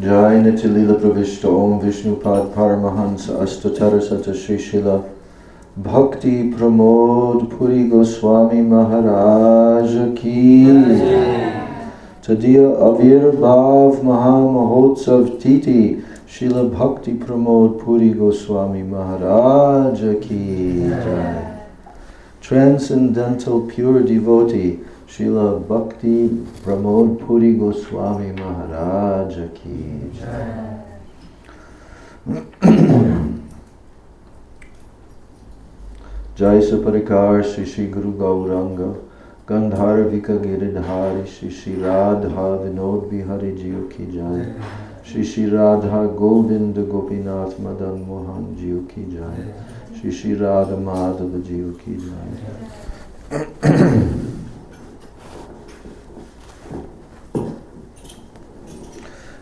Jai Nitya Lila Pravishta Om Vishnupad Paramahansa Astatarasata Sri Shila Bhakti Pramod Puri Goswami Maharaj Ki Tadiya Avirbhav Mahamahotsav Titi Srila Bhakti Pramod Puri Goswami Maharaj Ki Jai. Transcendental pure devotee Srila Bhakti Pramod Puri Goswami Maharaj Ki Jai. Jai Saparikar Shri Shri Guru Gauranga Gandharvika Giridhari Shri Shri Radha Vinod Bihari Jiyo Ki Jai. Shri Shri Radha Govinda Gopinath Madan Mohan Jiyo Ki Jai. Shri Shri Radha Madhava Jiyo Ki Jai.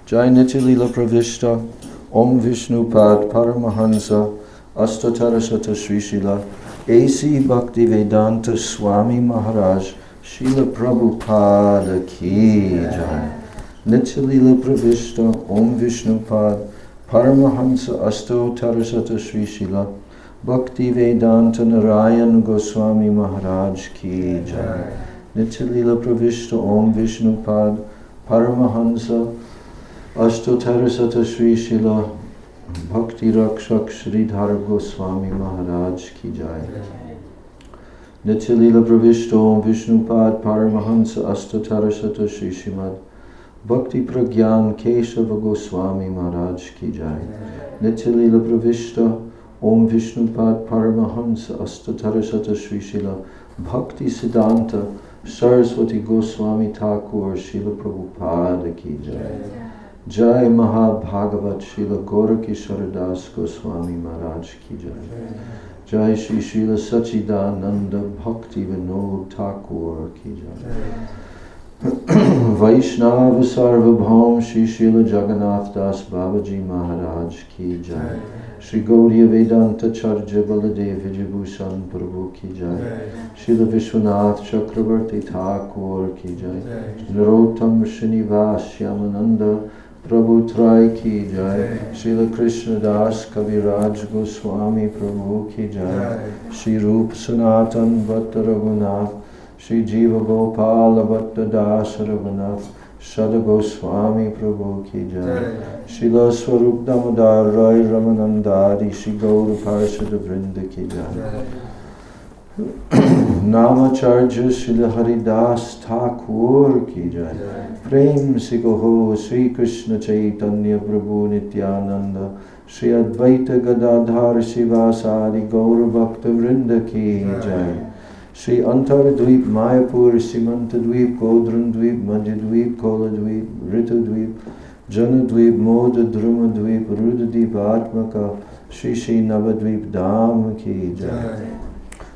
Jai Nitya Lila Pravishta Om Vishnupad Paramahansa Astatarasata Sri Shila A.C. Bhakti Vedanta Swami Maharaj Srila Prabhupada Ki Jai. Nitya Lila Pravishta Om Vishnupad Paramahansa Astatarasata Sri Shila Bhakti Vedanta Narayan Goswami Maharaj Ki Jai. Nitya Lila Pravishta Om Vishnupad Paramahansa Ashtotarasata Sri Shila Bhakti Rakshak Sridhar Goswami Maharaj Ki Jai. Nitya Lila Pravishta Om Vishnupad Paramahansa Ashtotarasata Sri Shrimad Bhakti Pragyan Keshava Goswami Maharaj Ki Jai. Nitya Lila Pravishta Om Vishnupad Paramahansa Ashtotarasata Sri Shila Bhakti Siddhanta Saraswati Goswami Thakur Srila Prabhupada Ki Jai. Jai Mahabhagavat Srila Gorakishara Das Goswami Maharaj Ki Jai. Jai Shri Srila Sachidananda Bhakti Vinod Thakur Ki Jai. Vaishnava Sarvabhaum Shri Srila Jagannath Das Babaji Maharaj Ki Jai. Shri Gaudiya Vedanta Charja Baladev Vijayabhushan Prabhu Ki Jai. Srila Vishwanath Chakravarti Thakur Ki Jai. Narottam Srinivas Yamananda Prabhu Trai Ki Jai. Srila Krishna Das Kaviraj Goswami Prabhu Ki Jai. Shri Rup Sanatan Bhatta Raghunath Shri Jiva Gopala Bhatta Das Raghunath Sada Goswami Prabhu Ki Jai. Srila Swarup Damodar Rai Ramanandari Shri Gaura Parashada Vrinda Ki Jai. Namacharya Srila Haridas Thakur Ki Jai. Prem Sigoho Sri Krishna Chaitanya Prabhu Nityananda Shri Advaita Gadadhar Sivasari Gaura Bhakta Vrinda Ki Jai. Shri Antara Dweep Mayapur Simanta Dweep Godran Dweep Madhya Dweep Kola Dweep Ritu Dweep Jana Dweep Moda Druma Dweep Ruda Deep Atmaka Shri Shri Navadweep Dham Ki Jai.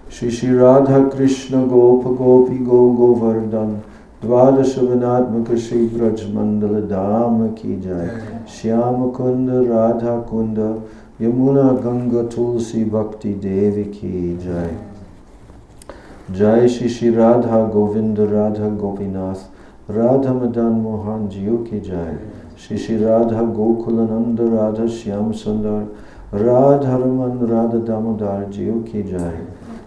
Shri Shri Radha Krishna Gopa Gopi Go Govardhan Dvadashavanatmaka Shri Braj Mandala Dham Ki Jai. Shyama Kunda Radha Kunda Yamuna Ganga Tulsi Bhakti Devi Ki Jai. Jai Shri Shri Radha Govinda Radha Gopinath Radha Madan Mohan Jiyo Ki Jai. Shri Shri Radha Gokulananda Radha Shyam Sundar Radha Raman Radha Damodar Jiyo Ki Jai.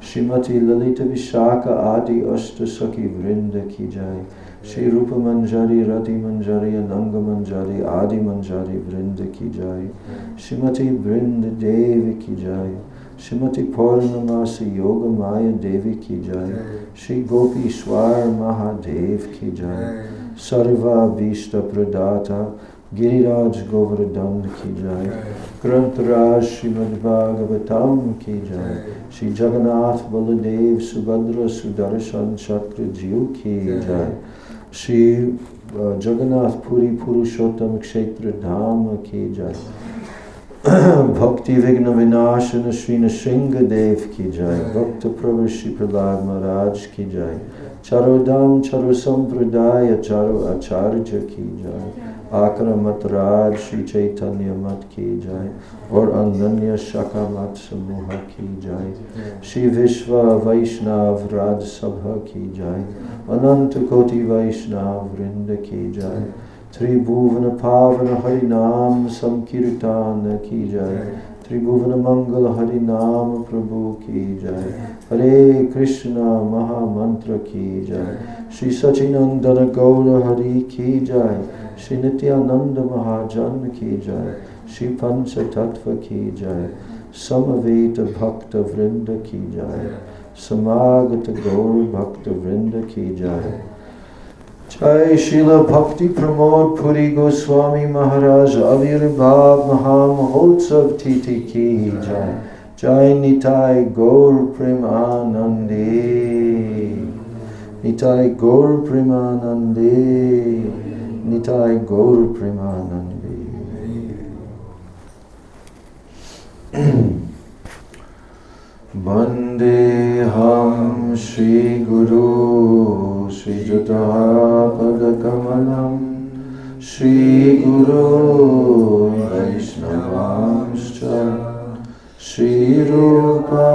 Shrimati Lalita Vishaka Adi Ashta Sakhi Vrinda Ki Jai. Shri Rupa Manjari Rati Manjari Ananga Manjari Adi Manjari Vrinda Ki Jai. Shrimati Vrinda Devi Ki Jai. Shrimati Purnamasi Yoga Maya Devi Ki Jai. Shri Gopi Swar Mahadev Ki Jai. Sarva Vishta Pradata Giriraj Govardhan Ki Jai. Grantaraj Srimad Bhagavatam Ki Jai. Shri Jagannath Baladev Subhadra Sudarshan Chakra Jiyo Ki Jai. Shri Jagannath Puri Purushottam Kshetra Dham Ki Jai. Bhakti Vigna Vinashana Shri Nrsinga Dev Ki Jai. Bhakta Prabhu Shri Prahlad Maharaj Ki Jai. Charodam Charo Sampradaya Charo Acharya Ki Jai. Akara Matraj Shri Chaitanya Mat Ki Jai. Or Ananya Shaka Mat Samuha Ki Jai. Shri Vishva Vaishnav Raj Sabha Ki Jai. Ananta Koti Vaishnav Vrinda Ki Jai. त्रिभुवन पावन हरि नाम संकीर्तन की जय। त्रिभुवन मंगल हरि नाम प्रभु की जय। हरे कृष्णा महामंत्र की जय। श्री सचिनंदन गौर हरि की जय। श्री नित्यानंद महाजन की जय। श्री पंच तत्व की जय। समवेत भक्त वृंद की जय। समागत गौर भक्त वृंद की जय। जय श्रील भक्ति प्रमोद पुरी गोस्वामी महाराज आविर्भाव महामहोत्सव तिथि की जय। जय निताय गौर प्रेमानंदे। निताय गौर प्रेमानंदे। निताय गौर प्रेमानंदे। वंदे हम श्री गुरु श्रीयुता पदकमलं श्री गुरु वैष्णवांश्च श्रीरूपा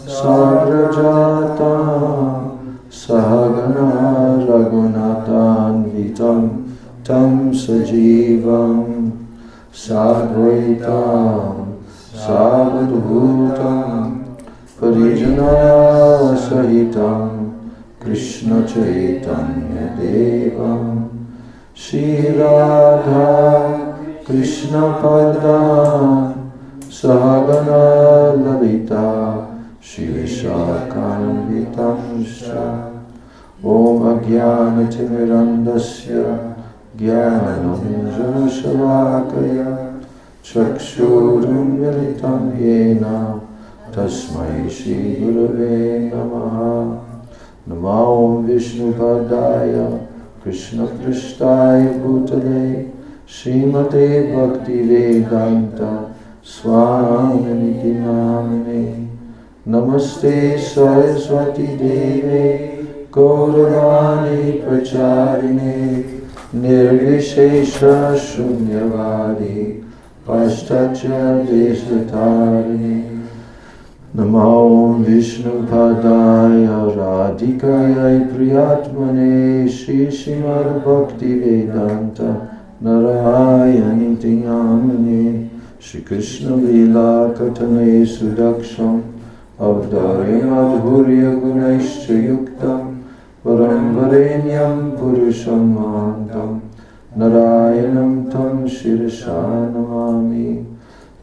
साग्रजाता सहगना रघुनाथान्वितं तं सजीवं साद्वैतं सावधूतं परिजना सहितं कृष्ण चैतन्य देवं श्री राधा कृष्ण पदान् सहगना ललिता श्री विशाखान्वितंश्च ॐ अज्ञानतिमिरन्धस्य ज्ञानञ्जनशलाकया चक्षुरुन्मिलितं येन तस्मै श्रीगुरवे नमः। नमो विष्णुपदाय कृष्णपृष्ठाय भूतले श्रीमते भक्तिवेदान्त स्वामिनिति नामिने। नमस्ते सरस्वती देवे गौरवाणी प्रचारिणे निर्विशेष शून्यवादी पाश्चात्य देशतारिणे। नमो विष्णुपदाय राधिकायै प्रियात्मने श्री श्रीमद्भक्तिवेदान्त नारायणीति नामिने। श्री कृष्ण लीला कथने सुदक्षं अवतारे माधुर्य गुणैश्च युक्तं परं वरेण्यं पुरुषं महान्तं नारायणं तं शिरसा नमामि।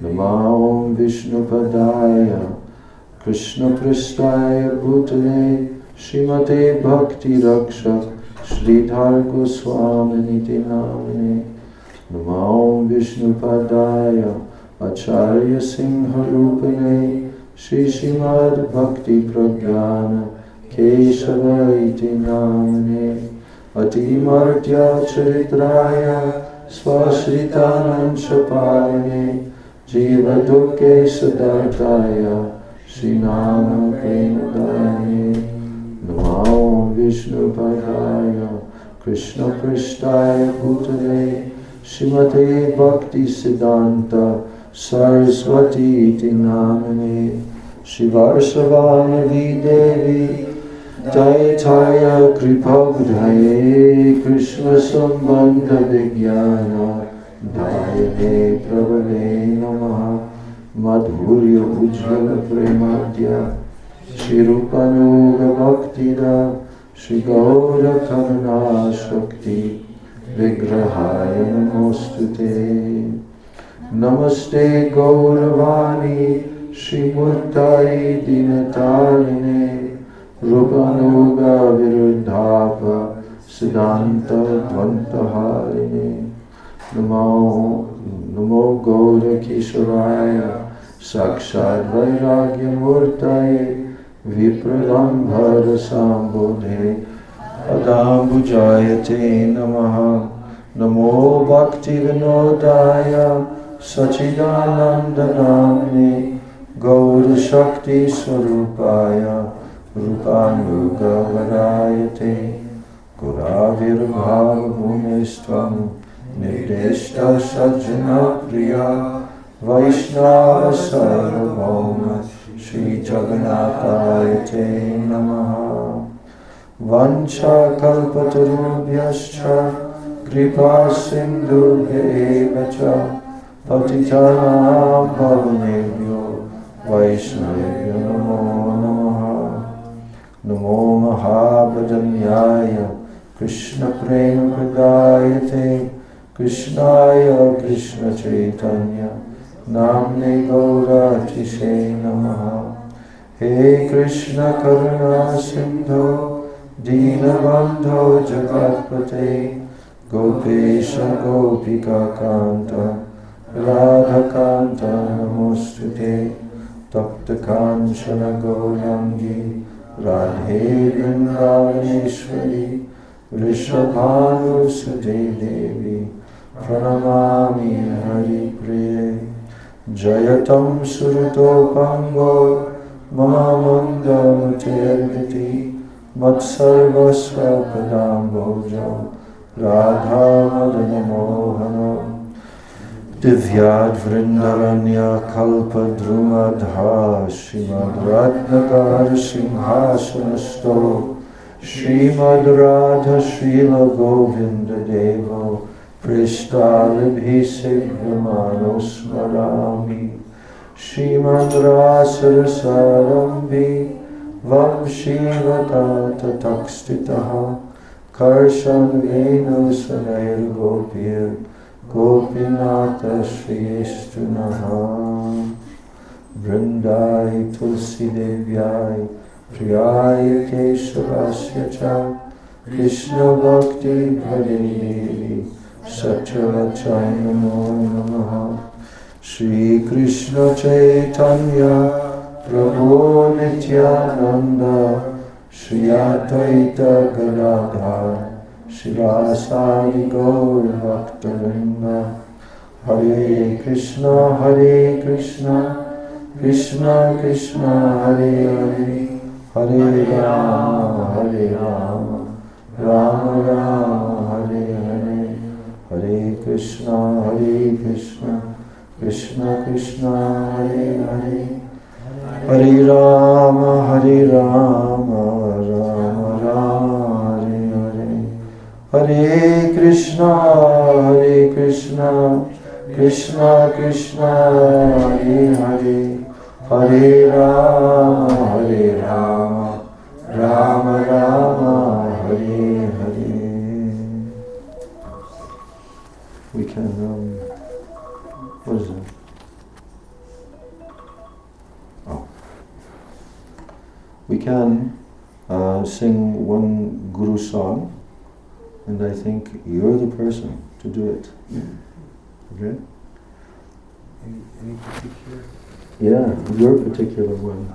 नमो विष्णुपदाय कृष्णपृष्ठाय भूतले श्रीमते भक्तिरक्षक श्रीधर गोस्वामिनिति नामिने। नमो विष्णुपदाय आचार्य सिंहरूपिणे श्री श्रीमद्भक्ति प्रज्ञान केशव इति नामिने। अतिमर्त्य चरित्राय स्वश्रितानां पालने जीवदुःखे सदार्ताय श्रीनाम प्रेमदायिने। नमो विष्णुपदाय कृष्णपृष्ठाय भूतले श्रीमते भक्तिसिद्धान्त सरस्वती इति नामिने। शिवार्षवाणवी देवी दैत्याय कृपाबुधाये कृष्ण संबंध विज्ञान दायिने प्रभवे नमः। माधुर्य उज्ज्वल प्रेमाद्या श्रीरूपानुग भक्तिदा श्री गौर करुणा शक्ति विग्रहाय नमोस्तुते। नमस्ते गौरवाणी श्रीमूर्तये दीनतारिणे रूपानुगा विरुद्धाप सिद्धांत द्वंद्वहारिणे। नमो गौरकिशोराय साक्षात् वैराग्यमूर्तये विप्रलम्भर संबोधे अदाम्बुजायते नमः। नमो भक्तिविनोदाय सच्चिदानंद नामिने गौरशक्ति स्वरूपाय रूपानुगवरायते। गुराविर्भाव भूमिस्त्वं निर्देष्टा सज्जन प्रिया वैष्णव सार्वभौम श्री जगन्नाथाय ते नमः। वंशा कल्पतरुभ्यश्च कृपा सिन्धुभ्येव च पतितानां पावनेभ्यो वैष्णवेभ्यो नमो नमः। नमो महाभजन्याय कृष्णप्रेमप्रदायते कृष्णाय कृष्णचैतन्य नाम्ने गौरातिशे नमः। हे कृष्ण करुणा सिन्धो दीनबन्धो जगत्पते गोपेश गोपिकान्त राधाकान्त नमोस्तुते। तप्तकाञ्चन गौराङ्गी राधे वृन्दावनेश्वरी वृषभानुसुते देवी प्रणमामि हरिप्रिये। जयतं सुरतोपङ्गो मम मन्दमतिर्गति मत्सर्वस्व पदाम्बोजो राधामदनमोहनो। दिव्याद्वृन्दरण्य कल्पद्रुमधा श्रीमद्रत्नकर सिंहासनस्थो श्रीमद्राधा श्रीलगोविन्ददेवो पृष्ठाभिषेक्यमानो स्मरामि। श्रीमद्रासरसारम्भे वंशीवता ततस्थितः कर्षणवेणुसुनैर्गोपीर् गोपीनाथ श्रीस्तु नः। वृन्दाय तुलसीदेव्याय प्रियाय केशवस्य च कृष्णभक्ति भरे देवी सच्चवचाय नमो नमः। श्रीकृष्ण चैतन्य प्रभु नित्यानंद श्री अद्वैत गदाधर श्रीवासादि गौर भक्तवृंद। हरे कृष्ण कृष्ण कृष्ण हरे हरे हरे राम राम राम हरे हरे। हरे कृष्ण कृष्ण कृष्ण हरे हरे हरे राम राम राम हरे हरे। हरे Krishna Krishna Krishna Hare Hare Hare Ram Ram Ram Hare Hare. We can what is that? Oh. We can sing one Guru song, and I think you're the person to do it. Okay? Any particular? Yeah, your particular one.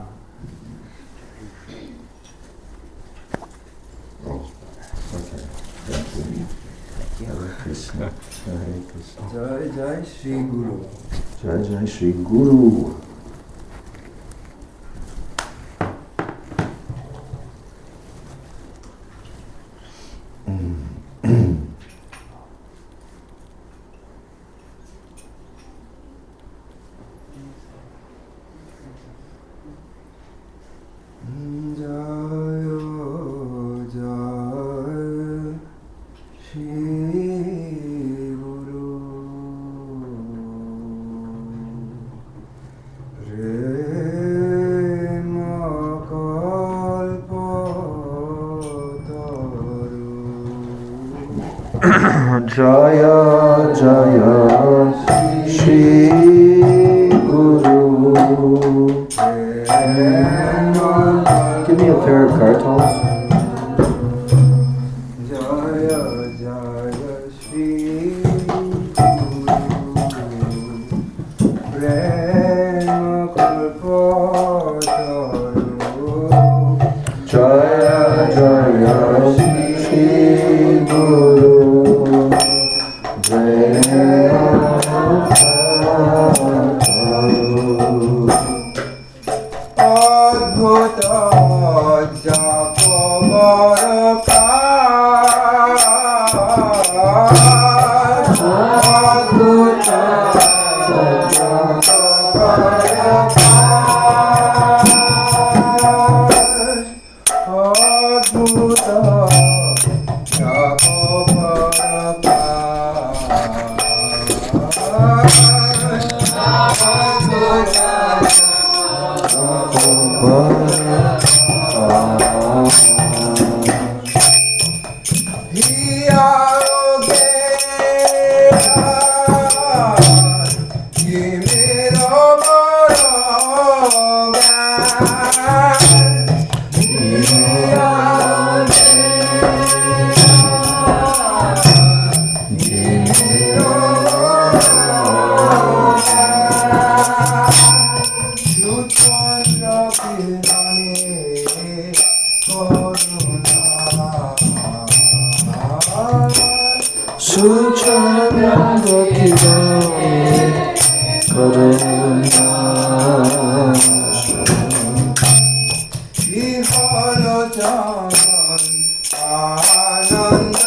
Oh, okay. Hare Krishna. Hare Krishna. Jai Jai Shri Guru. Jai Jai Shri Guru. Jaya Jaya Shri Guru. Give me a pair of cartons. Jaya Jaya Shri Guru. Prema Kalpataru. Jaya Jaya Shri Guru. सूचना करुणा विहर जान आनंद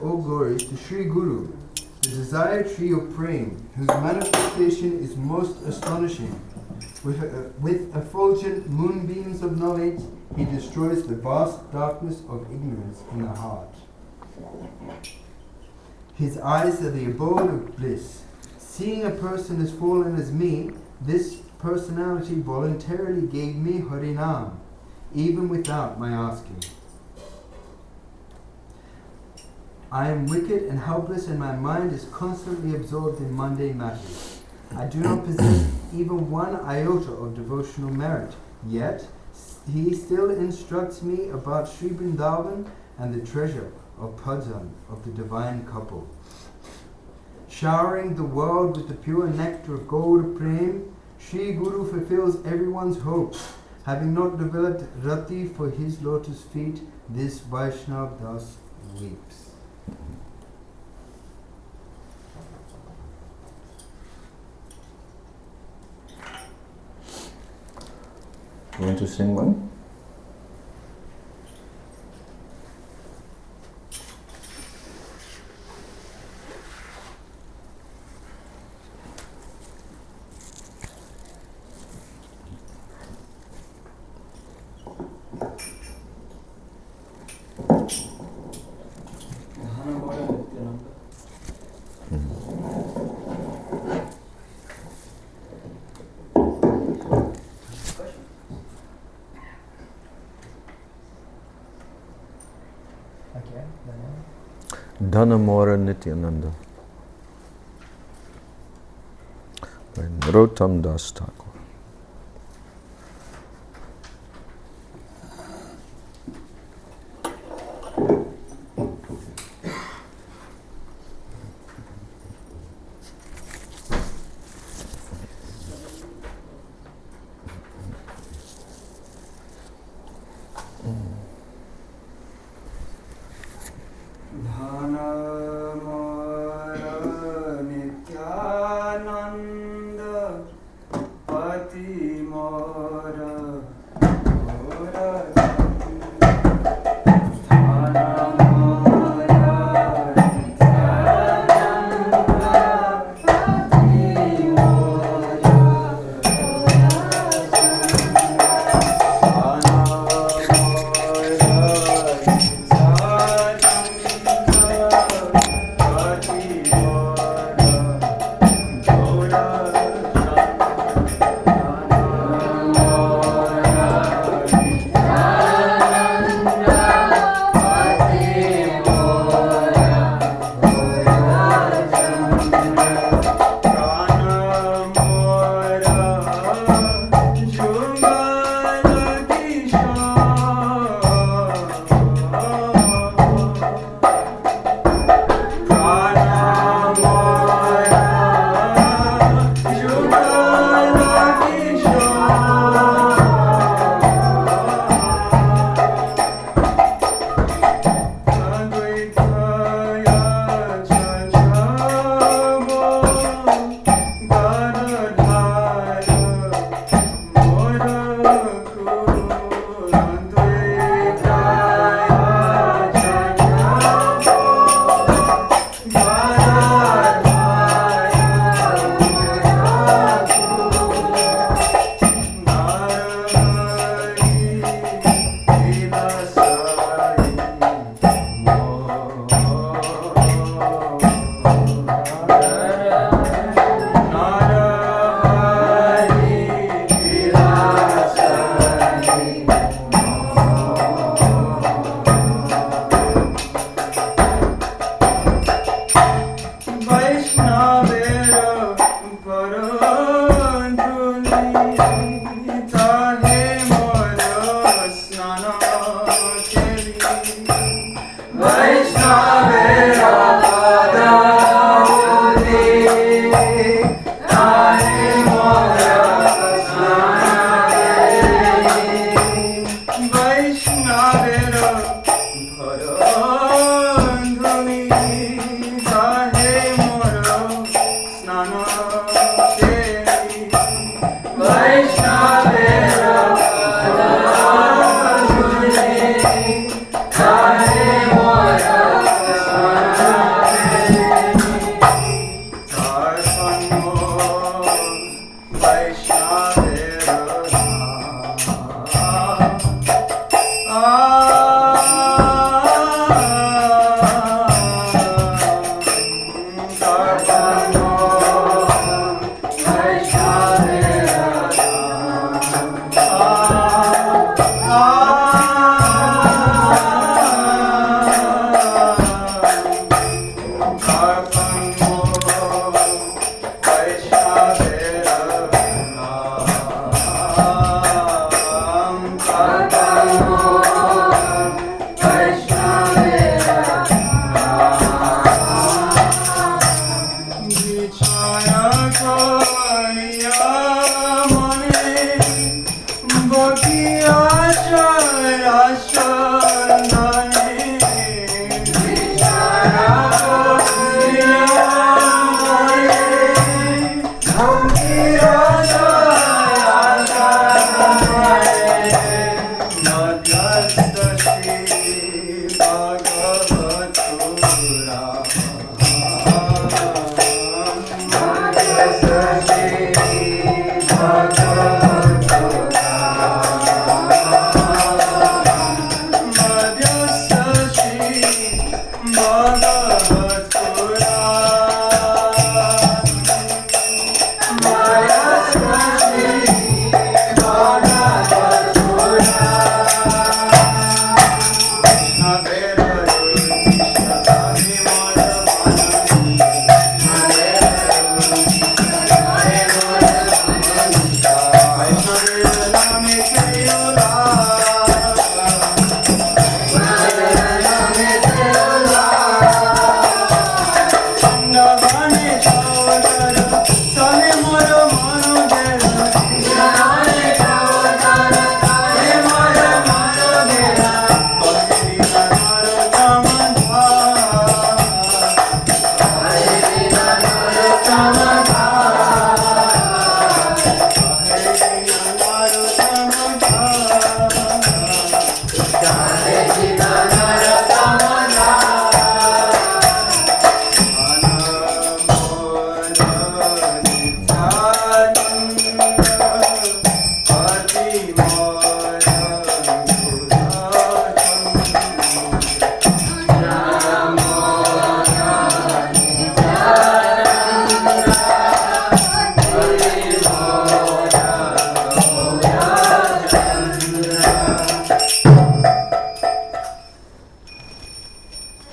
All glories to Sri Guru, the desired tree of praying, whose manifestation is most astonishing. With effulgent moonbeams of knowledge, he destroys the vast darkness of ignorance in the heart. His eyes are the abode of bliss. Seeing a person as fallen as me, this personality voluntarily gave me Harinam, even without my asking. I am wicked and helpless, and my mind is constantly absorbed in mundane matters. I do not possess even one iota of devotional merit, yet he still instructs me about Sri Vrindavan and the treasure of bhajan of the divine couple. Showering the world with the pure nectar of gold prem, Sri Guru fulfills everyone's hopes. Having not developed rati for his lotus feet, this Vaishnav thus weeps. You want to sing one? Dhanamora Nityananda by Narottam Das Thakur.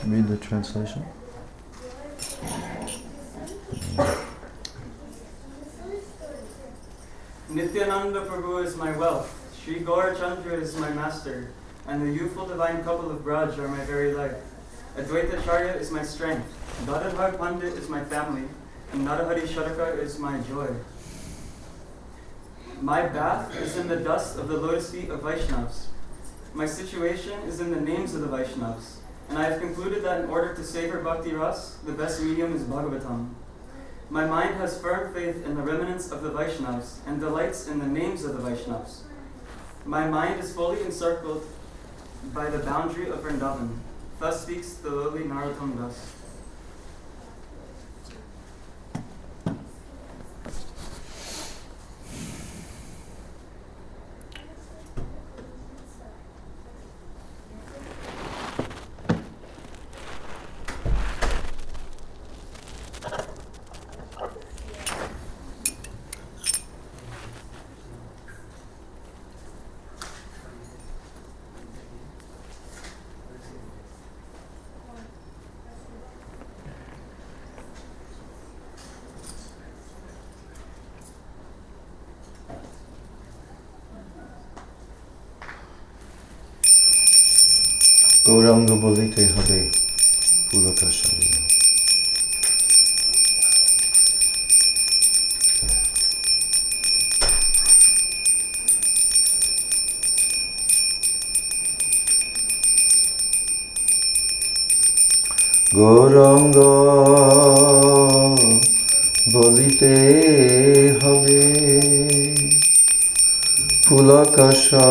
Read the translation. Nityananda Prabhu is my wealth, Sri Gaurachandra is my master, and the youthful divine couple of Braj are my very life. Advaita Charya is my strength, Dadadhar Pandit is my family, and Narahari Sharaka is my joy. My bath is in the dust of the lotus feet of Vaishnavas. My situation is in the names of the Vaishnavas, and I have concluded that in order to savor Bhakti Ras, the best medium is Bhagavatam. My mind has firm faith in the remnants of the Vaishnavas and delights in the names of the Vaishnavas. My mind is fully encircled by the boundary of Vrindavan. Thus speaks the lowly Narottam Das. Gauranga বলিতে হবে পুলকাশালী। গৌরাঙ্গ বলিতে হবে পুলকাশালীরা,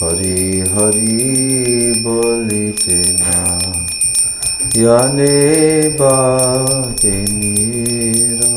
হরি হরি বলিতে না জানে বা তেনিরা।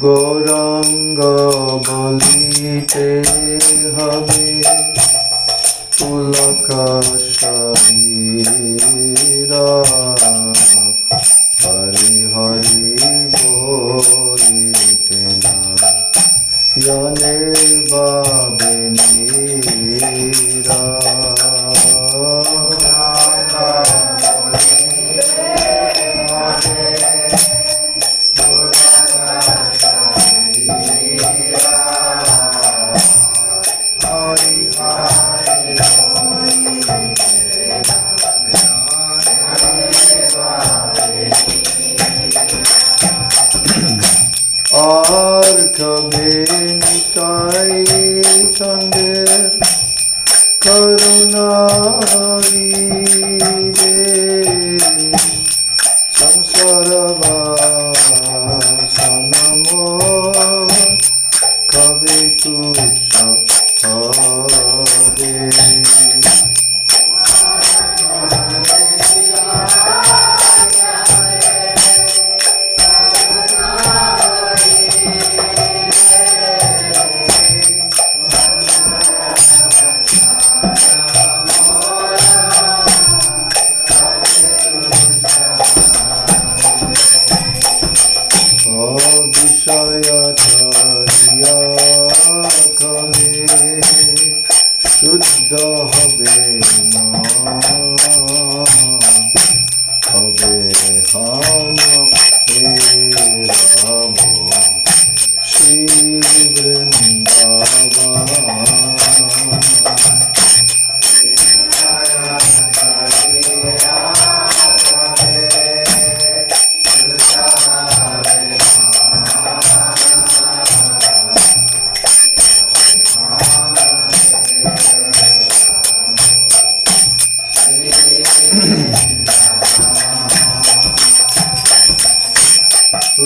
গৌরাঙ্গ বলিতে হবে পুলকাশালীরা, হরি হরি বলিতে না জানে বা বেনিরা। আর কবে নিতাই চন্দ্রের করুণাই রে, সংসার বাসনম কবে তুচ্ছ হবে। বিষয়াচারিয়া কবে শুদ্ধ হবে না, হবে হাম হে রাম শ্রী বৃন্দাবন।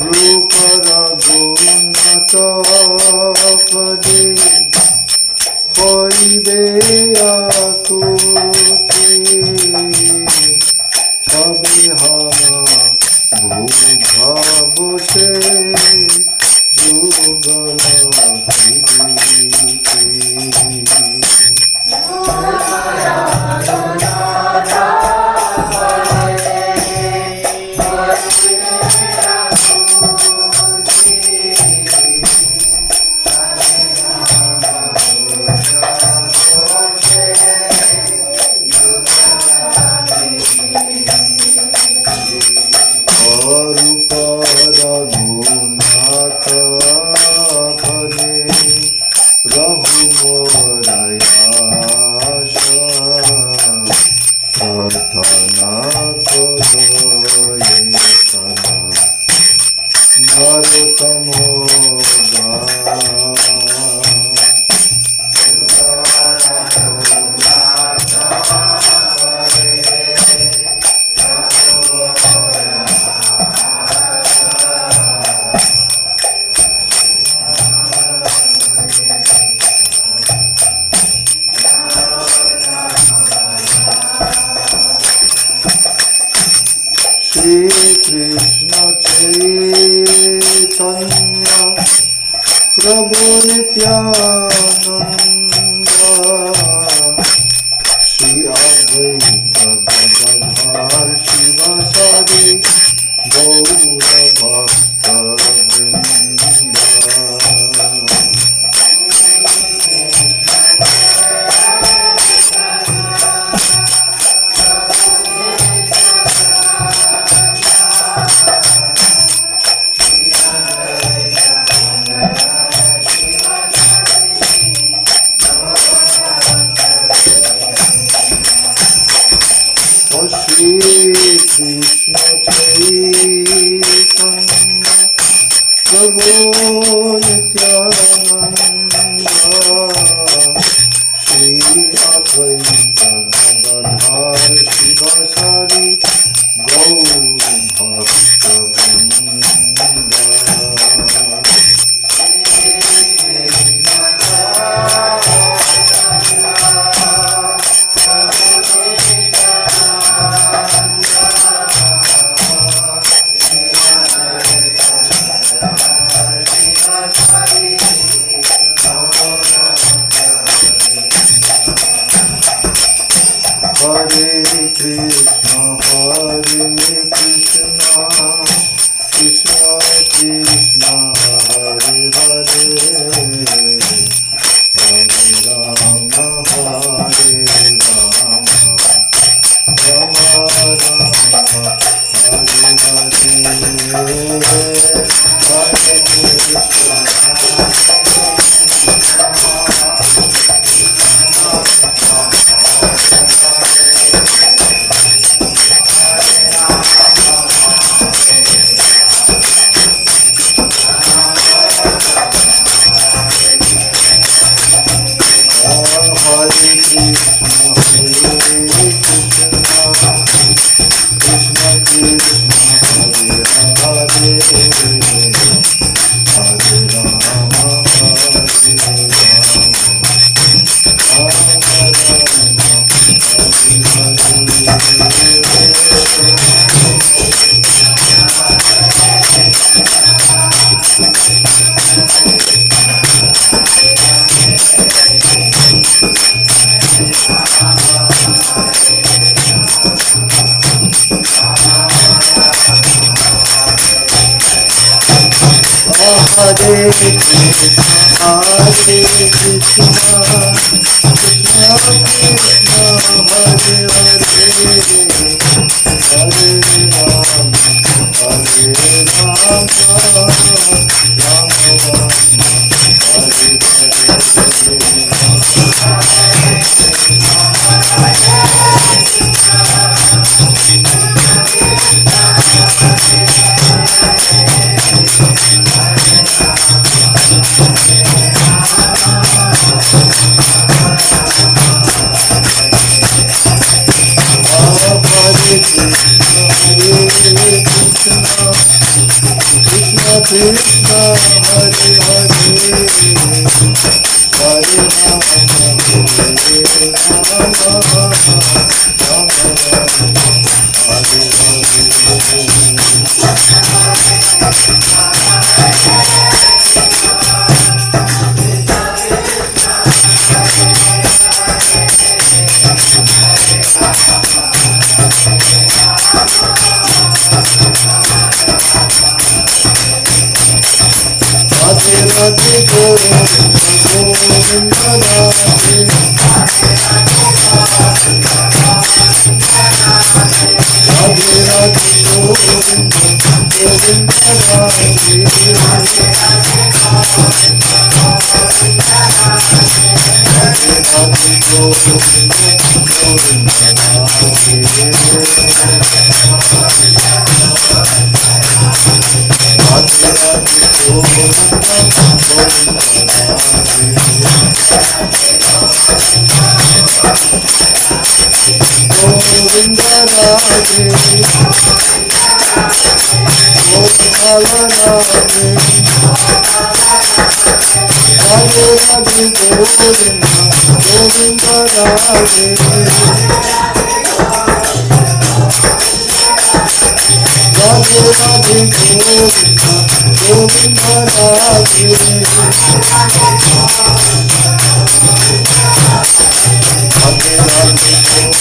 রূপ রঘুনাথ পদে হইবে আকুতি, কবে হারা বুঝা বসে যুগল রঘুনাথ ভজে রঘু মোরায়াস, প্রার্থনা করয়ে সদা নরোত্তম Das. Shri Krishna Chaitanya Prabhu Nityananda Shri Advaita Gadadhar Shivasari Gaura Bhakta Vrinda. Shri Krishna Chaitanya Prabhu Nityananda Shri Advaita Gadadhar Shivasari Gaur Bhakta Vrinda. Hare Krishna, Krishna Krishna, Hare Hare, Hare Rama, Hare Rama, Rama Rama, Hare Hare, Hare Krishna. Hare Krishna, Hare Krishna, Krishna Krishna, Hare Hare, Hare Rama, Hare Rama, Rama Rama, Hare Krishna, Hare Hare, Hare Rama, Hare Rama, Rama Rama, Hare Radhe Govinda Radhe, Radhe Radhe Govinda Govinda Radhe, Radhe Radhe Govinda Govinda Radhe, Radhe Radhe Govinda Radhe, Gopala Radhe, Radhe Radhe Govinda Govinda Radhe, Radhe Radhe Govinda Govinda Radhe, Radhe Radhe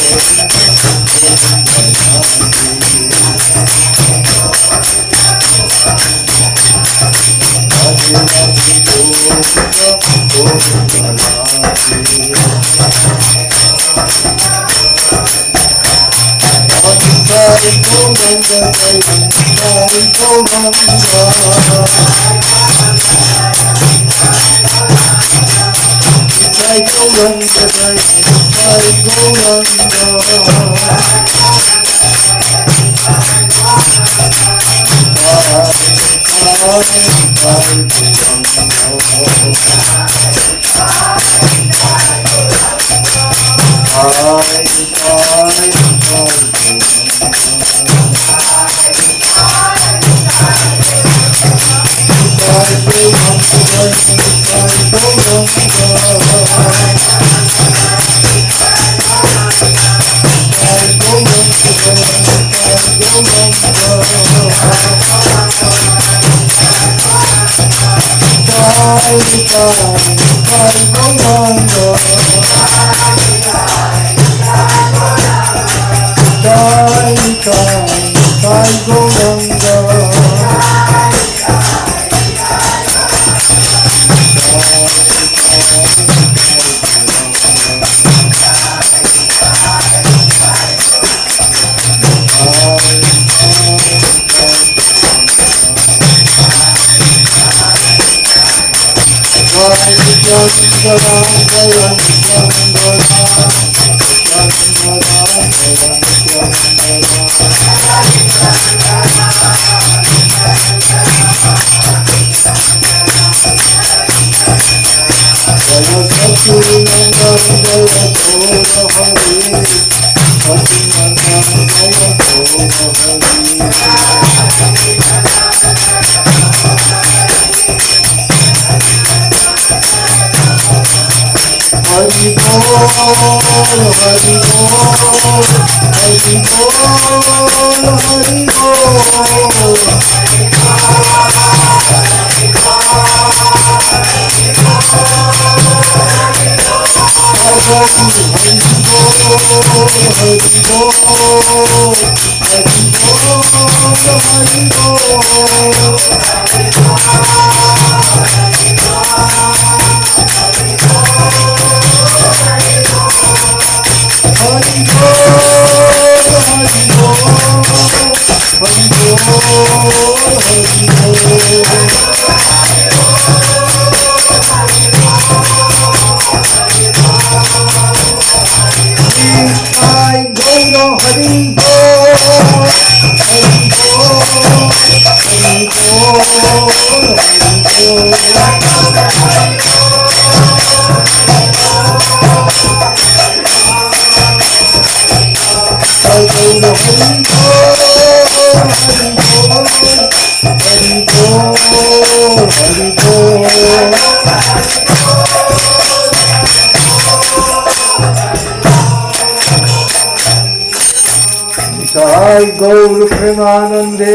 Jai Gaur Premanande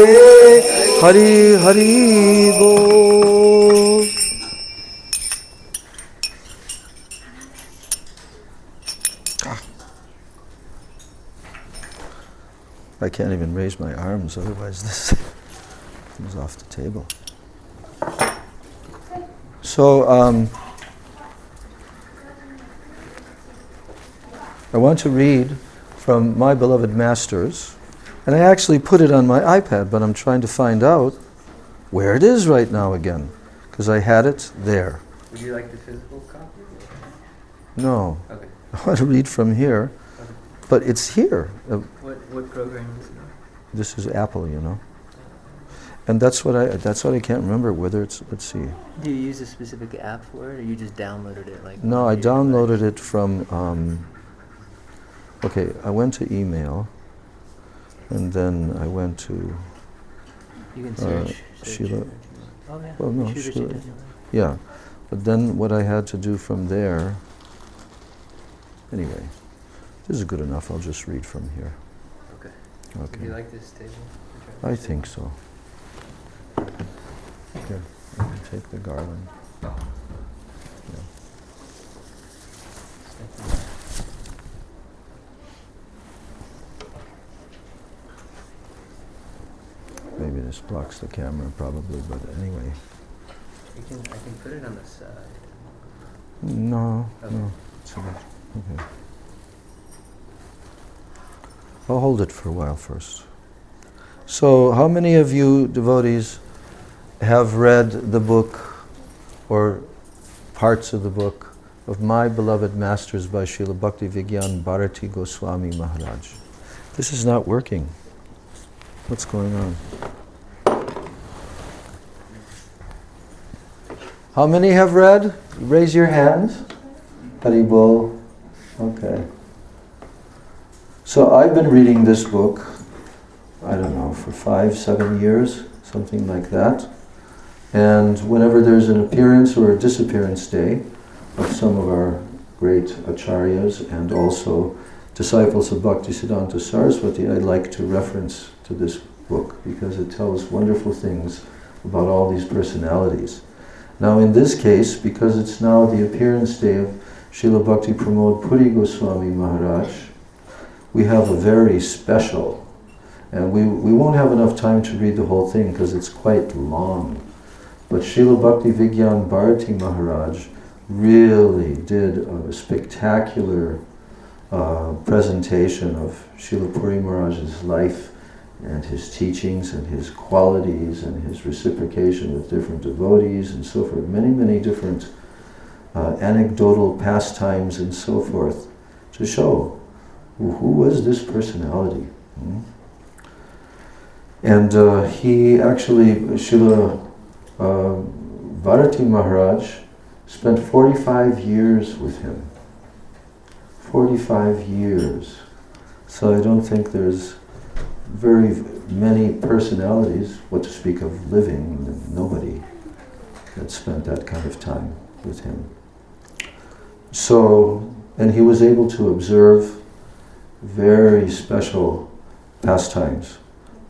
Hari Hari Bol. I can't even raise my arms, otherwise this comes off the table. So, I want to read from My Beloved Masters, and I actually put it on my iPad, but I'm trying to find out where it is right now again, because I had it there. Would you like the physical copy? No, Okay. I want to read from here, but it's here. What program is it? This is Apple, you know, and that's what I can't remember whether it's. Let's see. Do you use a specific app for it, or you just downloaded it? Like No, I on your downloaded device? it from. Okay, I went to email, and then I went to. You can search. Sheila. Oh yeah. Well, no, Shoot it, Sheila. shoot it. Yeah, but then what I had to do from there. Anyway, this is good enough. I'll just read from here. Okay. Okay. Do you like this table? I think so. Here, I can take the garland. Yeah. Maybe this blocks the camera, probably, but anyway. I can put it on the side. No, Okay. no, it's a bit, okay. I'll hold it for a while first. So how many of you devotees have read the book or parts of the book of My Beloved Masters by Srila Bhakti Vigyan Bharati Goswami Maharaj? This is not working. What's going on? How many have read? Raise your hands. Haribol. Okay. So I've been reading this book, I don't know, for 5-7 years, something like that. And whenever there's an appearance or a disappearance day of some of our great acharyas and also disciples of Bhaktisiddhanta Saraswati, I like to reference to this book because it tells wonderful things about all these personalities. Now in this case, because it's now the appearance day of Srila Bhakti Pramod Puri Goswami Maharaj, we have a very special, and we won't have enough time to read the whole thing because it's quite long, but Srila Bhakti Vigyan Bharati Maharaj really did a spectacular presentation of Srila Puri Maharaj's life and his teachings and his qualities and his reciprocation with different devotees and so forth. Many, many different anecdotal pastimes and so forth to show who was this personality. And he actually, Srila Bharati Maharaj spent 45 years with him. 45 years. So I don't think there's very many personalities, what to speak of living, nobody that spent that kind of time with him. So, and he was able to observe very special pastimes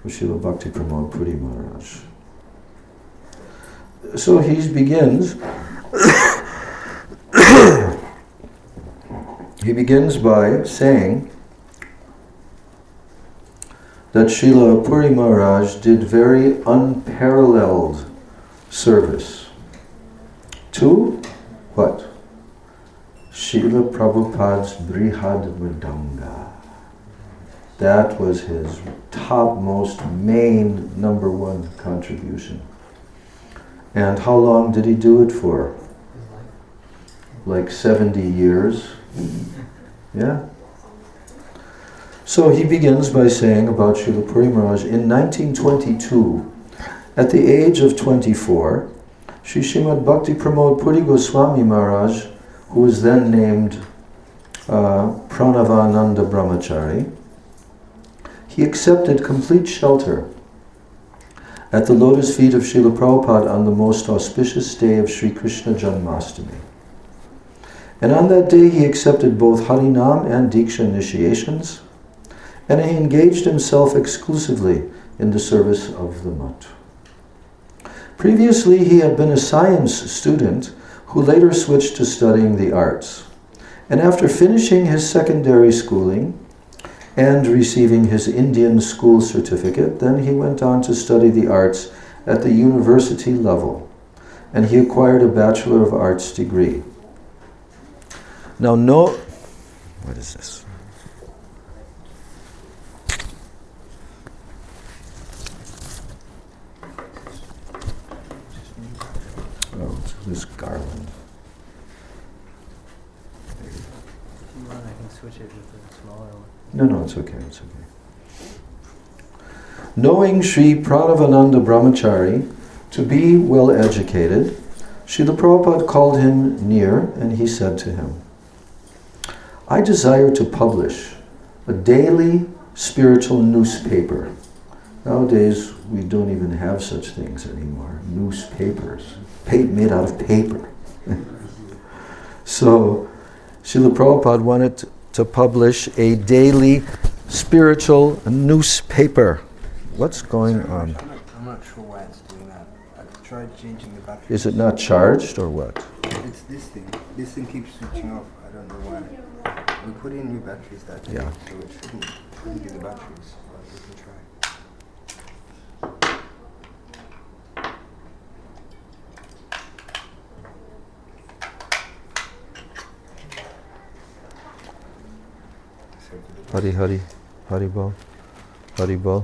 for Srila Bhakti Pramod Puri Maharaj. So he begins, he begins by saying that Srila Puri Maharaj did very unparalleled service to what? Srila Prabhupada's Brihad Mridanga. That was his topmost, main, #1 contribution. And how long did he do it for? Like 70 years? Yeah? So he begins by saying about Srila Puri Maharaj, in 1922, at the age of 24, Sri Srimad Bhakti Pramod Puri Goswami Maharaj, who was then named Pranavananda Brahmachari, he accepted complete shelter at the lotus feet of Srila Prabhupada on the most auspicious day of Sri Krishna Janmashtami. And on that day he accepted both Harinam and Diksha initiations, and he engaged himself exclusively in the service of the mutt. Previously he had been a science student who later switched to studying the arts. And after finishing his secondary schooling and receiving his Indian school certificate, then he went on to study the arts at the university level, and he acquired a Bachelor of Arts degree. Now what is this? Oh, it's this garland. If you want, I can switch it with a smaller one. No, it's okay, it's okay. Knowing Sri Pranavananda Brahmachari to be well educated, Srila Prabhupada called him near and he said to him, I desire to publish a daily spiritual newspaper. Nowadays, we don't even have such things anymore. Newspapers, made out of paper. So, Srila Prabhupada wanted to publish a daily spiritual newspaper. What's going on? I'm not sure why it's doing that. I've tried changing the battery. Is it not charged or what? It's this thing. This thing keeps switching off. I don't know why. We put in new batteries that day, Yeah. so it shouldn't be the batteries. But we can try. Hari Hari, Hari Bol, Hari Bol.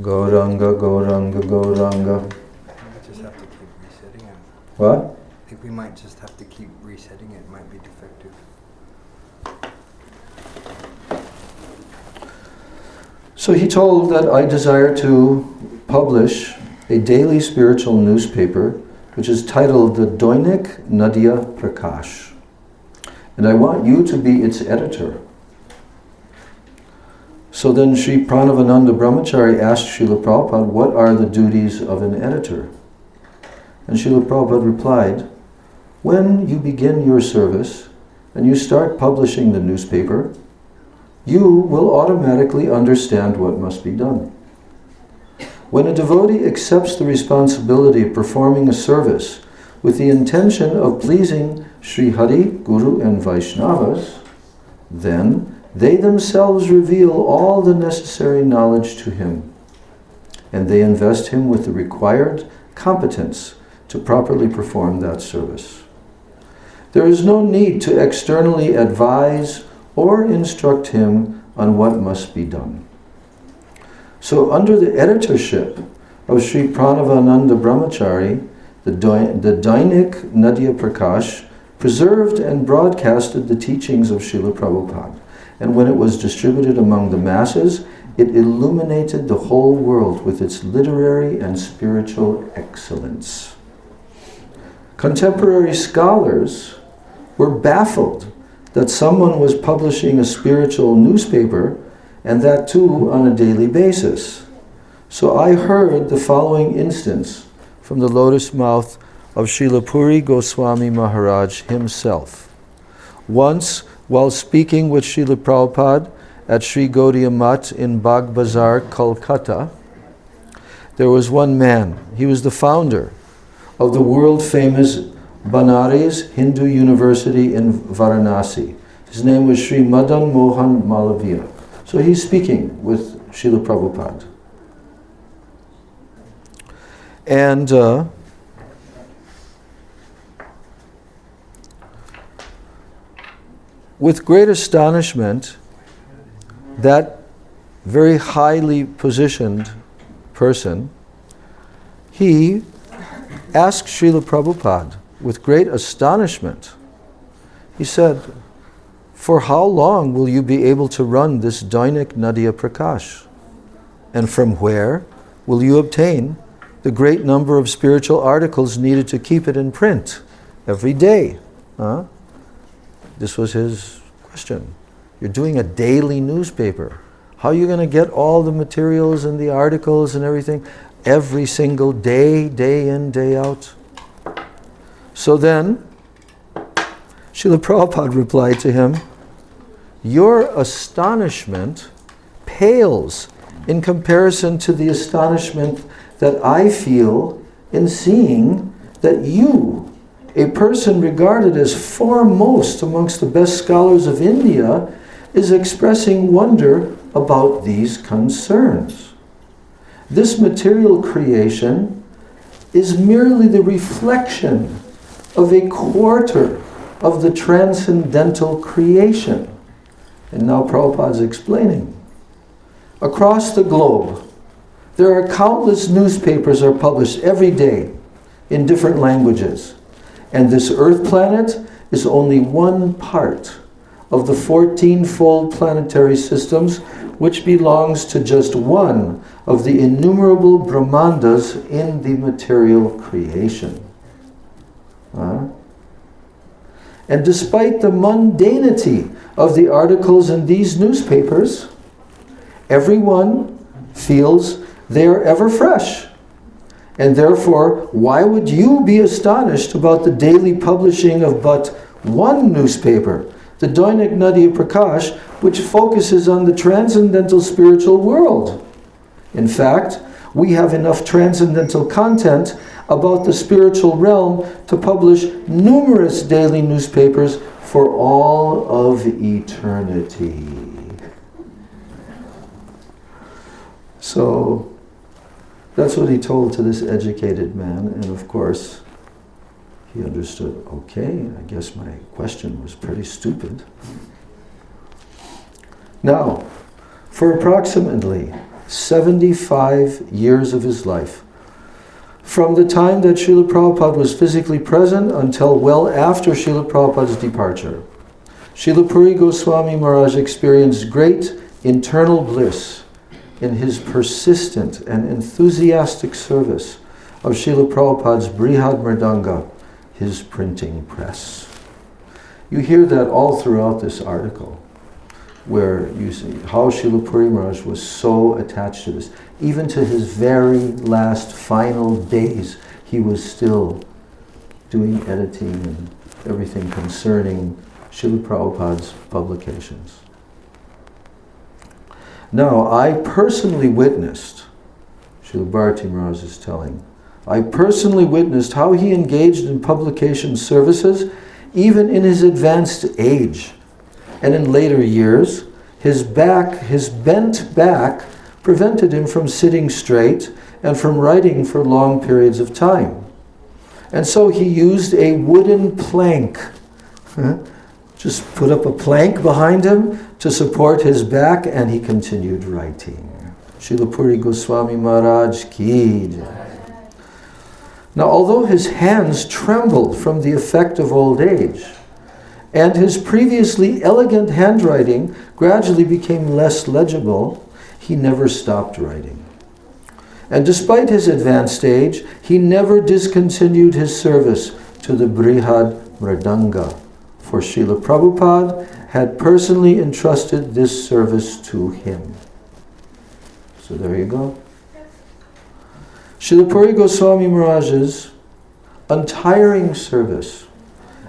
Gauranga, Gauranga, Gauranga. We just have to keep resetting it. What? I think we might just have to keep resetting it. It might be defective. So he told that I desire to publish a daily spiritual newspaper which is titled the Doinik Nadia Prakash. And I want you to be its editor. So then Sri Pranavananda Brahmachari asked Srila Prabhupada, what are the duties of an editor? And Srila Prabhupada replied, when you begin your service and you start publishing the newspaper, you will automatically understand what must be done. When a devotee accepts the responsibility of performing a service with the intention of pleasing Sri Hari, Guru and Vaishnavas, then they themselves reveal all the necessary knowledge to him, and they invest him with the required competence to properly perform that service. There is no need to externally advise or instruct him on what must be done. So under the editorship of Sri Pranavananda Brahmachari, the Dainik Nadia Prakash preserved and broadcasted the teachings of Srila Prabhupada. And when it was distributed among the masses, it illuminated the whole world with its literary and spiritual excellence. Contemporary scholars were baffled that someone was publishing a spiritual newspaper, and that too on a daily basis. So I heard the following instance from the lotus mouth of Srila Puri Goswami Maharaj himself. Once, while speaking with Srila Prabhupada at Sri Gaudiya Math in Bagh Bazar, Kolkata, there was one man. He was the founder of the world-famous Banaras Hindu University in Varanasi. His name was Sri Madan Mohan Malaviya. So he's speaking with Srila Prabhupada. And with great astonishment, that very highly positioned person, he asked Srila Prabhupada with great astonishment. He said, for how long will you be able to run this Dainik Nadia Prakash? And from where will you obtain the great number of spiritual articles needed to keep it in print every day? This was his question. You're doing a daily newspaper. How are you going to get all the materials and the articles and everything every single day, day in, day out? So then, Srila Prabhupada replied to him, your astonishment pales in comparison to the astonishment that I feel in seeing that you, a person regarded as foremost amongst the best scholars of India, is expressing wonder about these concerns. This material creation is merely the reflection of a quarter of the transcendental creation. And now Prabhupada is explaining. Across the globe, there are countless newspapers are published every day in different languages. And this earth planet is only one part of the 14-fold planetary systems which belongs to just one of the innumerable Brahmandas in the material creation. And despite the mundanity of the articles in these newspapers, everyone feels they are ever fresh. And therefore, why would you be astonished about the daily publishing of but one newspaper, the Dainik Nadia Prakash, which focuses on the transcendental spiritual world? In fact, we have enough transcendental content about the spiritual realm to publish numerous daily newspapers for all of eternity. So, that's what he told to this educated man, and of course, he understood, okay, I guess my question was pretty stupid. Now, for approximately 75 years of his life. From the time that Srila Prabhupada was physically present until well after Srila Prabhupada's departure. Srila Puri Goswami Maharaj experienced great internal bliss in his persistent and enthusiastic service of Srila Prabhupada's Brihad Mridanga, his printing press. You hear that all throughout this article, where you see how Srila Puri Maharaj was so attached to this. Even to his very last final days, he was still doing editing and everything concerning Srila Prabhupada's publications. Now, I personally witnessed, Srila Bharati Maharaj is telling, I personally witnessed how he engaged in publication services even in his advanced age. And in later years, his bent back prevented him from sitting straight and from writing for long periods of time. And so he used a wooden plank. Just put up a plank behind him to support his back, and he continued writing. Srila Puri Goswami Maharaj ki jai. Now, although his hands trembled from the effect of old age, and his previously elegant handwriting gradually became less legible, he never stopped writing. And despite his advanced age, he never discontinued his service to the Brihad Mridanga, for Srila Prabhupada had personally entrusted this service to him. So there you go. Srila Puri Goswami Maharaj's untiring service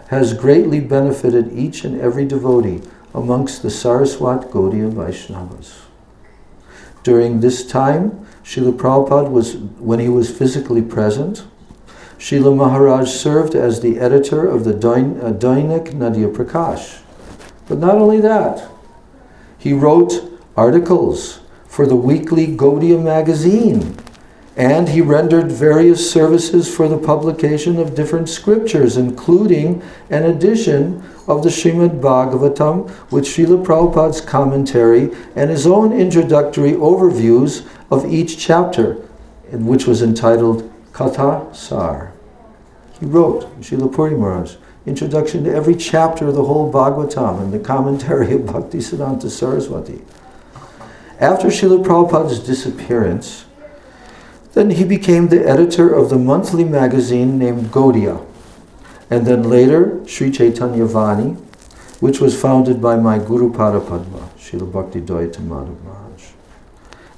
has greatly benefited each and every devotee amongst the Saraswat Gaudiya Vaishnavas. During this time, Srila Prabhupada when he was physically present, Srila Maharaj served as the editor of the Dainik Nadia Prakash. But not only that, he wrote articles for the weekly Gaudiya magazine, and he rendered various services for the publication of different scriptures, including an edition of the Srimad Bhagavatam with Srila Prabhupada's commentary and his own introductory overviews of each chapter, which was entitled Katha Sar. He wrote, Srila Puri Maharaj, introduction to every chapter of the whole Bhagavatam and the commentary of Bhaktisiddhanta Saraswati. After Srila Prabhupada's disappearance, then he became the editor of the monthly magazine named Gaudiya, and then later Sri Chaitanya Vani, which was founded by my Guru Padapadma, Srila Bhakti Dayita Madhav Maharaj.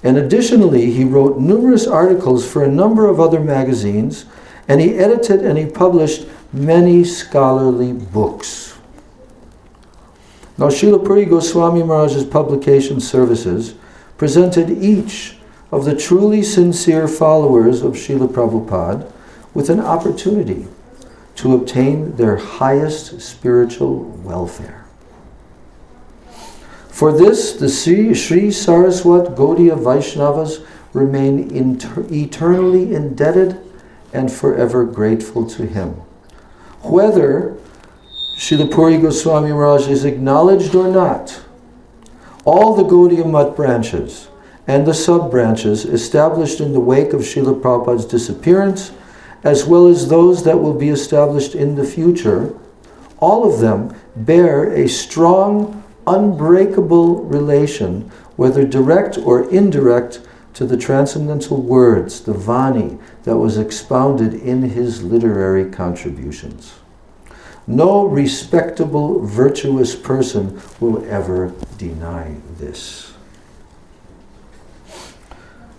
And additionally, he wrote numerous articles for a number of other magazines, and he edited and he published many scholarly books. Now, Srila Puri Goswami Maharaj's publication services presented each of the truly sincere followers of Srila Prabhupada with an opportunity to obtain their highest spiritual welfare. For this, the Sri Saraswat Gaudiya Vaishnavas remain eternally indebted and forever grateful to him. Whether Srila Puri Goswami Maharaj is acknowledged or not, all the Gaudiya Math branches and the sub-branches established in the wake of Srila Prabhupada's disappearance, as well as those that will be established in the future, all of them bear a strong, unbreakable relation, whether direct or indirect, to the transcendental words, the Vani, that was expounded in his literary contributions. No respectable, virtuous person will ever deny this.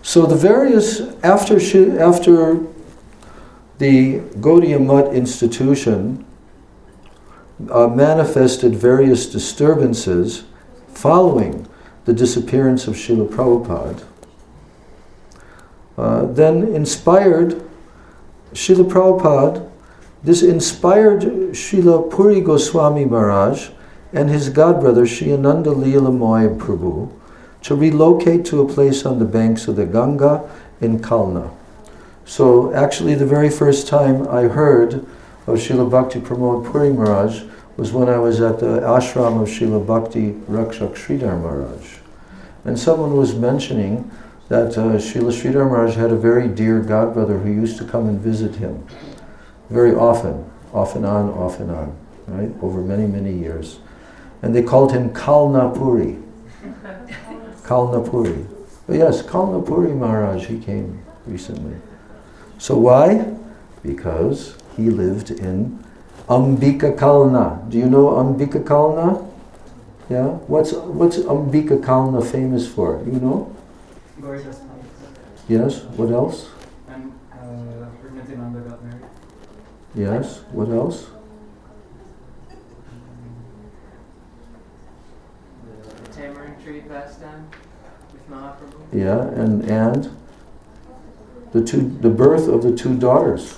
So the various, after the Gaudiya Math institution manifested various disturbances following the disappearance of Srila Prabhupada, then inspired Srila Prabhupada, this inspired Srila Puri Goswami Maharaj and his godbrother Sri Ananda Leelamoy Prabhu to relocate to a place on the banks of the Ganga in Kalna. So actually the very first time I heard of Srila Bhakti Pramod Puri Maharaj was when I was at the ashram of Srila Bhakti Rakshak Sridhar Maharaj. And someone was mentioning that Srila Sridhar Maharaj had a very dear godbrother who used to come and visit him very often, off and on, right, over many, many years. And they called him Kalnapuri. Kalnapuri. But yes, Kalnapuri Maharaj, he came recently. So why? Because he lived in Ambika Kalna. Do you know Ambika Kalna? Yeah? What's Ambika Kalna famous for? You know? Yes, what else? And Nityananda got married. Yes, what else? The tamarind tree pastime with Mahaprabhu. Yeah, and the birth of the two daughters.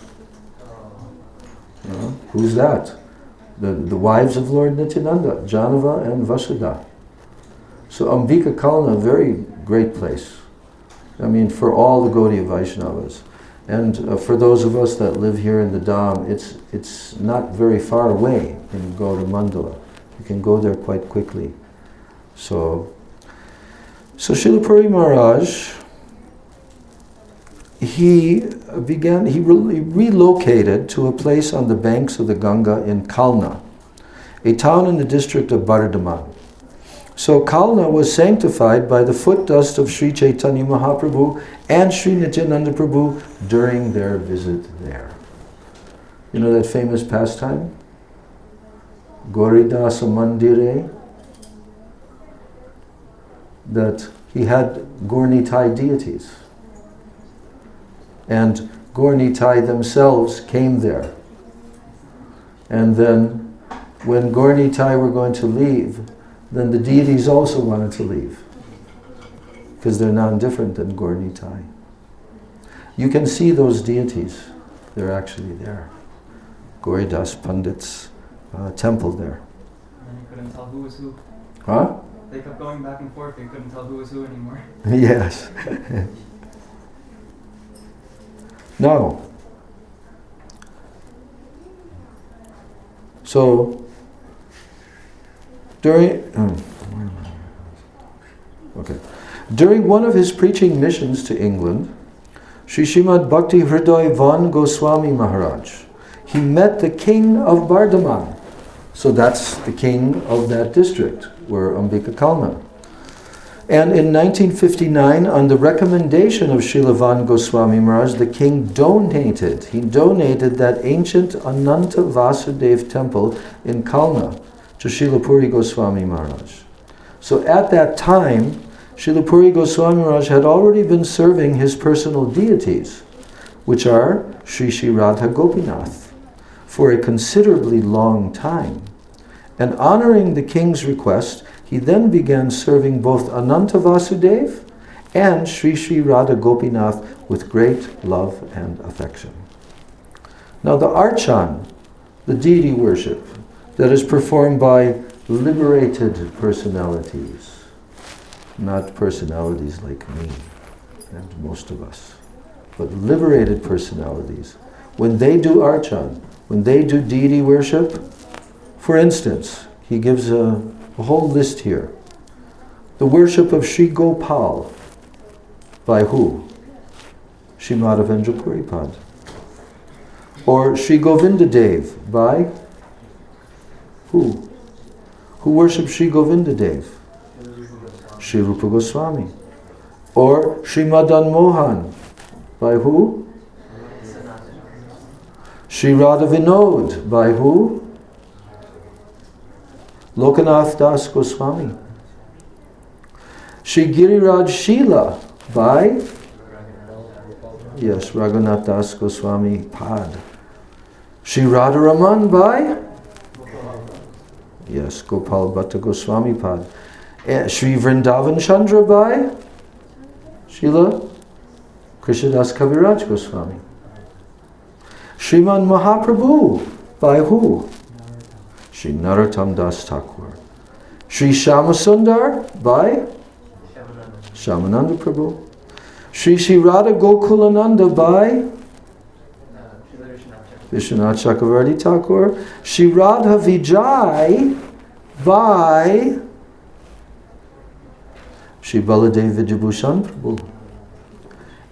Who's that? The wives of Lord Nityananda, Janava and Vasudha. So Ambika Kalna, a very great place. I mean, for all the Gaudiya Vaishnavas. And for those of us that live here in the Dham, it's not very far away in Gaudiya Mandala. You can go there quite quickly. So Srila Puri Maharaj, he relocated to a place on the banks of the Ganga in Kalna, a town in the district of Bardhaman. So Kalna was sanctified by the foot dust of Sri Chaitanya Mahaprabhu and Sri Nityananda Prabhu during their visit there. You know that famous pastime? Gauridasa Mandire? That he had Gaur-Nitai deities. And Gaur-Nitai themselves came there. And then when Gaur-Nitai were going to leave, then the deities also wanted to leave, because they're non-different than Gaur-Nitai. You can see those deities. They're actually there. Gauridas Pandit's temple there. And you couldn't tell who was who. Huh? They kept going back and forth. They couldn't tell who was who anymore. Yes. Now, so during one of his preaching missions to England, Sri Srimad Bhakti Hriday Van Goswami Maharaj, he met the king of Bardhaman. So that's the king of that district, where Ambika Kalna. And in 1959, on the recommendation of Srila Van Goswami Maharaj, the king donated that ancient Ananta Vasudev temple in Kalna to Srila Puri Goswami Maharaj. So at that time, Srila Puri Goswami Maharaj had already been serving his personal deities, which are Sri Sri Radha Gopinath, for a considerably long time. And honoring the king's request, he then began serving both Ananta Vasudev and Sri Sri Radha Gopinath with great love and affection. Now the Archan, the deity worship, that is performed by liberated personalities, not personalities like me and most of us, but liberated personalities. When they do Archan, when they do deity worship, for instance, he gives a whole list here. The worship of Sri Gopal, by who? Sri Madhavendra Puripad. Or Sri Govinda Dev, by who? Who worships Sri Govinda Dev? Sri Rupa Goswami. Or Sri Madan Mohan, by who? Sri Radha Vinod, by who? Lokanath Das Goswami. Sri Giriraj Shila, by? Yes, Raghunath Das Goswami Pad. Sri Radharaman, by? Yes, Gopal Bhatta Goswami Pad. Sri Vrindavan Chandra, by? Srila Krishnadas Kaviraj Goswami. Sriman Mahaprabhu, by who? Sri Narottam Das Thakur. Sri Shyamasundar, by? Shyamananda Prabhu. Sri Sri Radha Gokulananda, by? Vishwanath Chakravarti Thakur. Sri Radha Vijay, by? Sri Baladev Vijabhushan Prabhu.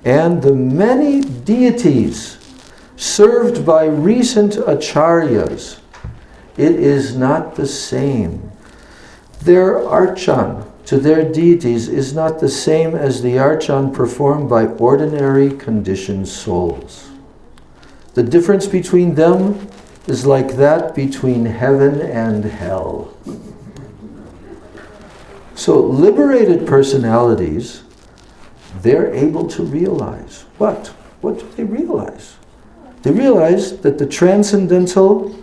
and the many deities served by recent acharyas, it is not the same. Their archan to their deities is not the same as the archan performed by ordinary conditioned souls. The difference between them is like that between heaven and hell. So liberated personalities, they're able to realize what? What do they realize? They realize that the transcendental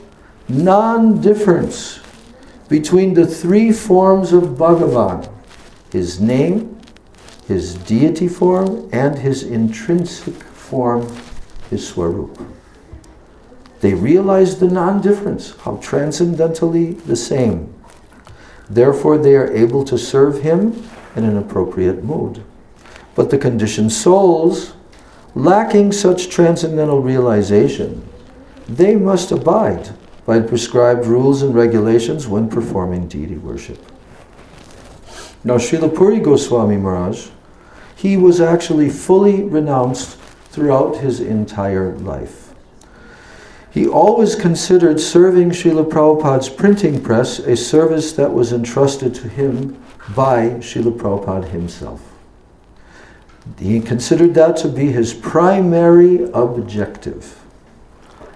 non-difference between the three forms of Bhagavan, his name, his deity form, and his intrinsic form, his Swarup. They realize the non-difference, how transcendentally the same. Therefore, they are able to serve him in an appropriate mood. But the conditioned souls, lacking such transcendental realization, they must abide by prescribed rules and regulations when performing deity worship. Now, Srila Puri Goswami Maharaj, he was actually fully renounced throughout his entire life. He always considered serving Srila Prabhupada's printing press a service that was entrusted to him by Srila Prabhupada himself. He considered that to be his primary objective.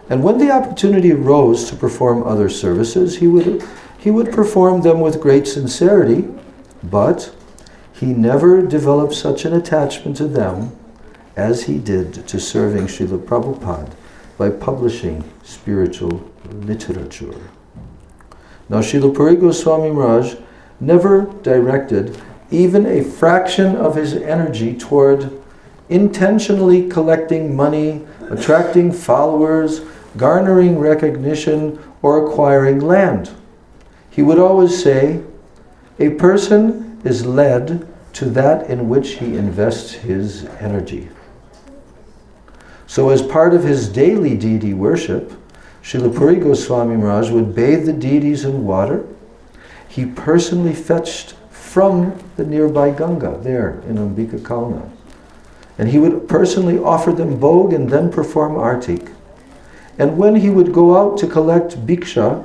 And when the opportunity arose to perform other services, he would perform them with great sincerity, but he never developed such an attachment to them as he did to serving Srila Prabhupada by publishing spiritual literature. Now, Srila Puri Goswami Maharaj never directed even a fraction of his energy toward intentionally collecting money, attracting followers, garnering recognition, or acquiring land. He would always say, a person is led to that in which he invests his energy. So as part of his daily deity worship, Srila Puri Goswami Maharaj would bathe the deities in water. He personally fetched from the nearby Ganga, there in Ambika Kalna. And he would personally offer them bhog and then perform artik. And when he would go out to collect bhiksha,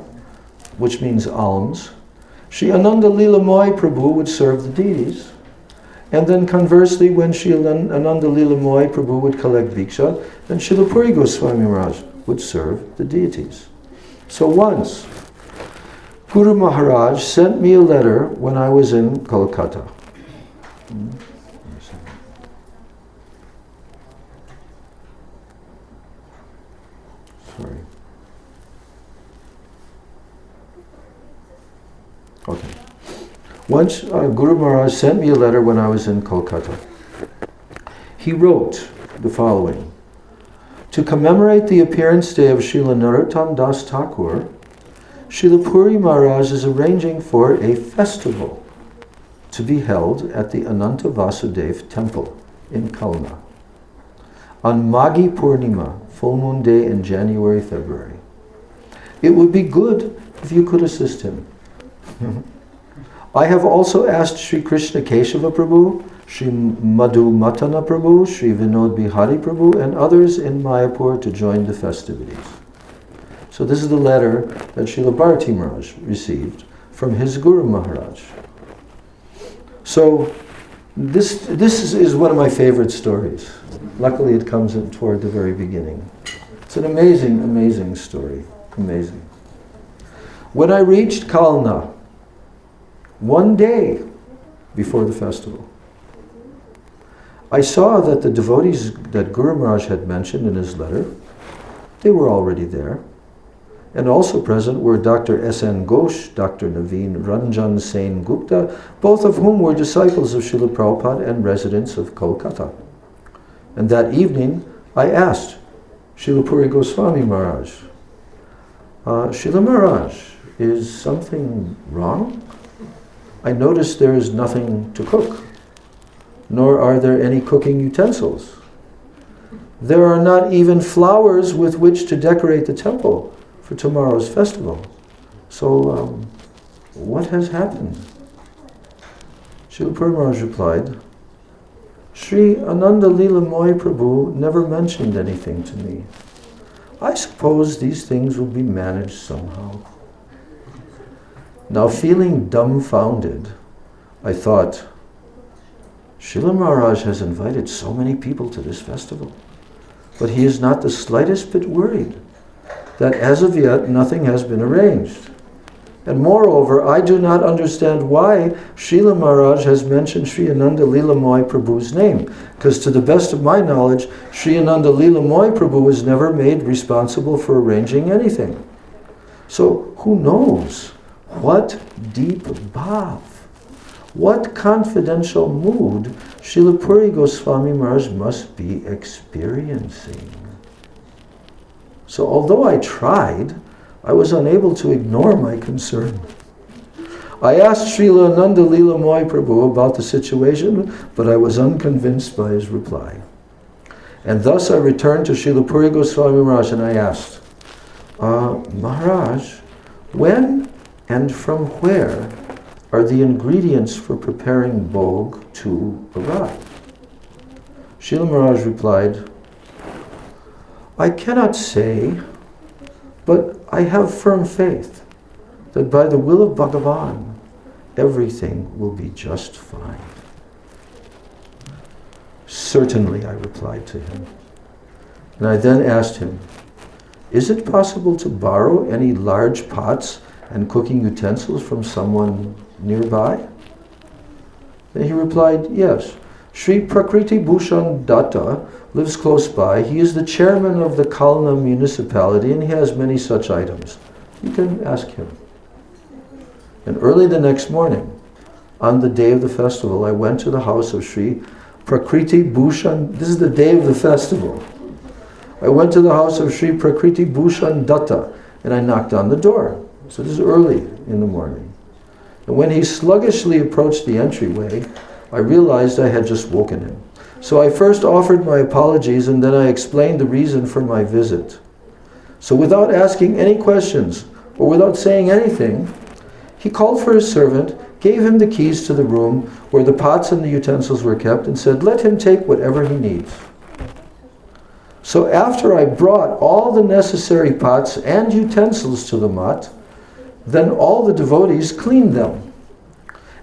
which means alms, Sri Ananda Leelamoy Prabhu would serve the deities. And then conversely, when Sri Ananda Leelamoy Prabhu would collect bhiksha, then Srila Puri Goswami Maharaj would serve the deities. So once, Guru Maharaj sent me a letter when I was in Kolkata. Sorry. Okay. Once Guru Maharaj sent me a letter when I was in Kolkata. He wrote the following: to commemorate the appearance day of Srila Narottam Das Thakur, Srila Puri Maharaj is arranging for a festival to be held at the Ananta Vasudev temple in Kalna on Maghi Purnima, full moon day in January, February. It would be good if you could assist him. I have also asked Sri Krishna Keshava Prabhu, Sri Madhu Matana Prabhu, Sri Vinod Bihari Prabhu, and others in Mayapur to join the festivities. So this is the letter that Srila Bharati Maharaj received from his Guru Maharaj. So this is one of my favorite stories. Luckily it comes in toward the very beginning. It's an amazing, amazing story. Amazing. When I reached Kalna, one day before the festival, I saw that the devotees that Guru Maharaj had mentioned in his letter, they were already there. And also present were Dr. S.N. Ghosh, Dr. Naveen Ranjan Sen Gupta, both of whom were disciples of Srila Prabhupada and residents of Kolkata. And that evening, I asked Srila Puri Goswami Maharaj, Srila Maharaj, is something wrong? I noticed there is nothing to cook, nor are there any cooking utensils. There are not even flowers with which to decorate the temple for tomorrow's festival. So, what has happened? Srila Puri Maharaj replied, Sri Ananda Lila Moy Prabhu never mentioned anything to me. I suppose these things will be managed somehow. Now, feeling dumbfounded, I thought, Srila Maharaj has invited so many people to this festival, but he is not the slightest bit worried that as of yet nothing has been arranged. And moreover, I do not understand why Srila Maharaj has mentioned Sri Ananda Lila Moy Prabhu's name, because to the best of my knowledge, Sri Ananda Lila Moy Prabhu was never made responsible for arranging anything. So who knows what deep bhav, what confidential mood Srila Puri Goswami Maharaj must be experiencing. So although I tried, I was unable to ignore my concern. I asked Srila Ananda Lila Moy Prabhu about the situation, but I was unconvinced by his reply. And thus I returned to Srila Puri Goswami Maharaj and I asked, Maharaj, when and from where are the ingredients for preparing bhog to arrive? Srila Maharaj replied, I cannot say, but I have firm faith that by the will of Bhagavan, everything will be just fine. Certainly, I replied to him. And I then asked him, is it possible to borrow any large pots and cooking utensils from someone nearby? Then he replied, yes. Sri Prakriti Bhushan Datta lives close by. He is the chairman of the Kalna municipality and he has many such items. You can ask him. And early the next morning, on the day of the festival, I went to the house of Sri Prakriti Bhushan. This is the day of the festival. I went to the house of Sri Prakriti Bhushan Datta and I knocked on the door. So this is early in the morning. And when he sluggishly approached the entryway, I realized I had just woken him. So I first offered my apologies and then I explained the reason for my visit. So without asking any questions or without saying anything, he called for his servant, gave him the keys to the room where the pots and the utensils were kept and said, let him take whatever he needs. So after I brought all the necessary pots and utensils to the mat, then all the devotees cleaned them.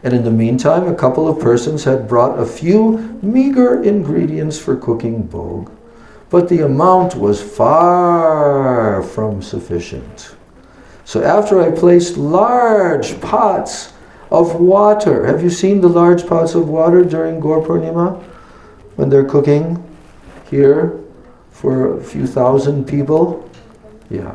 And in the meantime, a couple of persons had brought a few meager ingredients for cooking bhog, but the amount was far from sufficient. So after I placed large pots of water, have you seen the large pots of water during Gaur Purnima? When they're cooking here for a few thousand people? Yeah.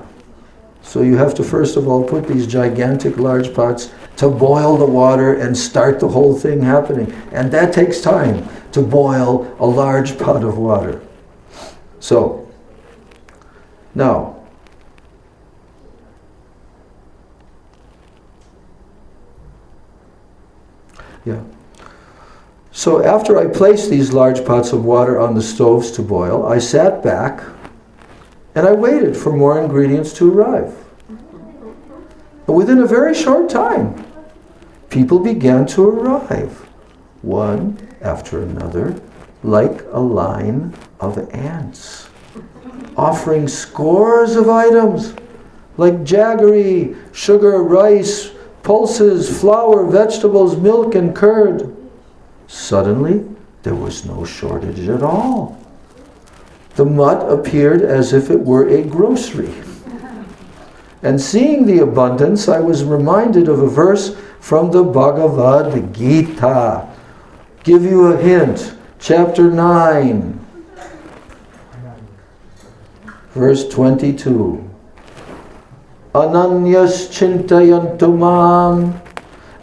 So you have to first of all put these gigantic large pots to boil the water and start the whole thing happening. And that takes time to boil a large pot of water. So, now, So after I placed these large pots of water on the stoves to boil, I sat back and I waited for more ingredients to arrive. And within a very short time, people began to arrive, one after another, like a line of ants, offering scores of items like jaggery, sugar, rice, pulses, flour, vegetables, milk, and curd. Suddenly, there was no shortage at all. The mutt appeared as if it were a grocery. And seeing the abundance, I was reminded of a verse from the Bhagavad Gita. Give you a hint. Chapter 9, verse 22. Ananyas chintayantu mam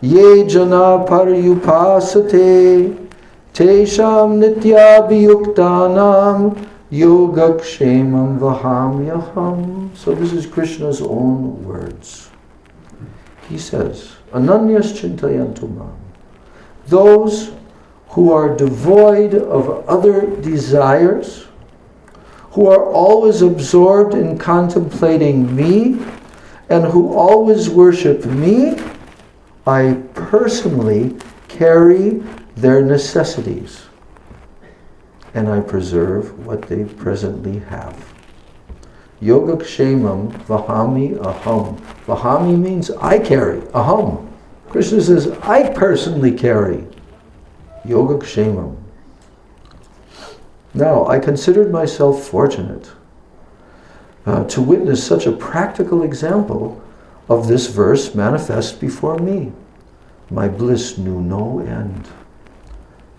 ye jana paryupasate tesham nityabhiyuktanam yogakshemam vahamyaham. So this is Krishna's own words. He says, Ananyas chintayantu mam. Those who are devoid of other desires, who are always absorbed in contemplating me, and who always worship me, I personally carry their necessities. and I preserve what they presently have. Yogakshemam vahami aham. Vahami means I carry, aham. Krishna says, I personally carry. Yogakshemam. Now, I considered myself fortunate to witness such a practical example of this verse manifest before me. My bliss knew no end.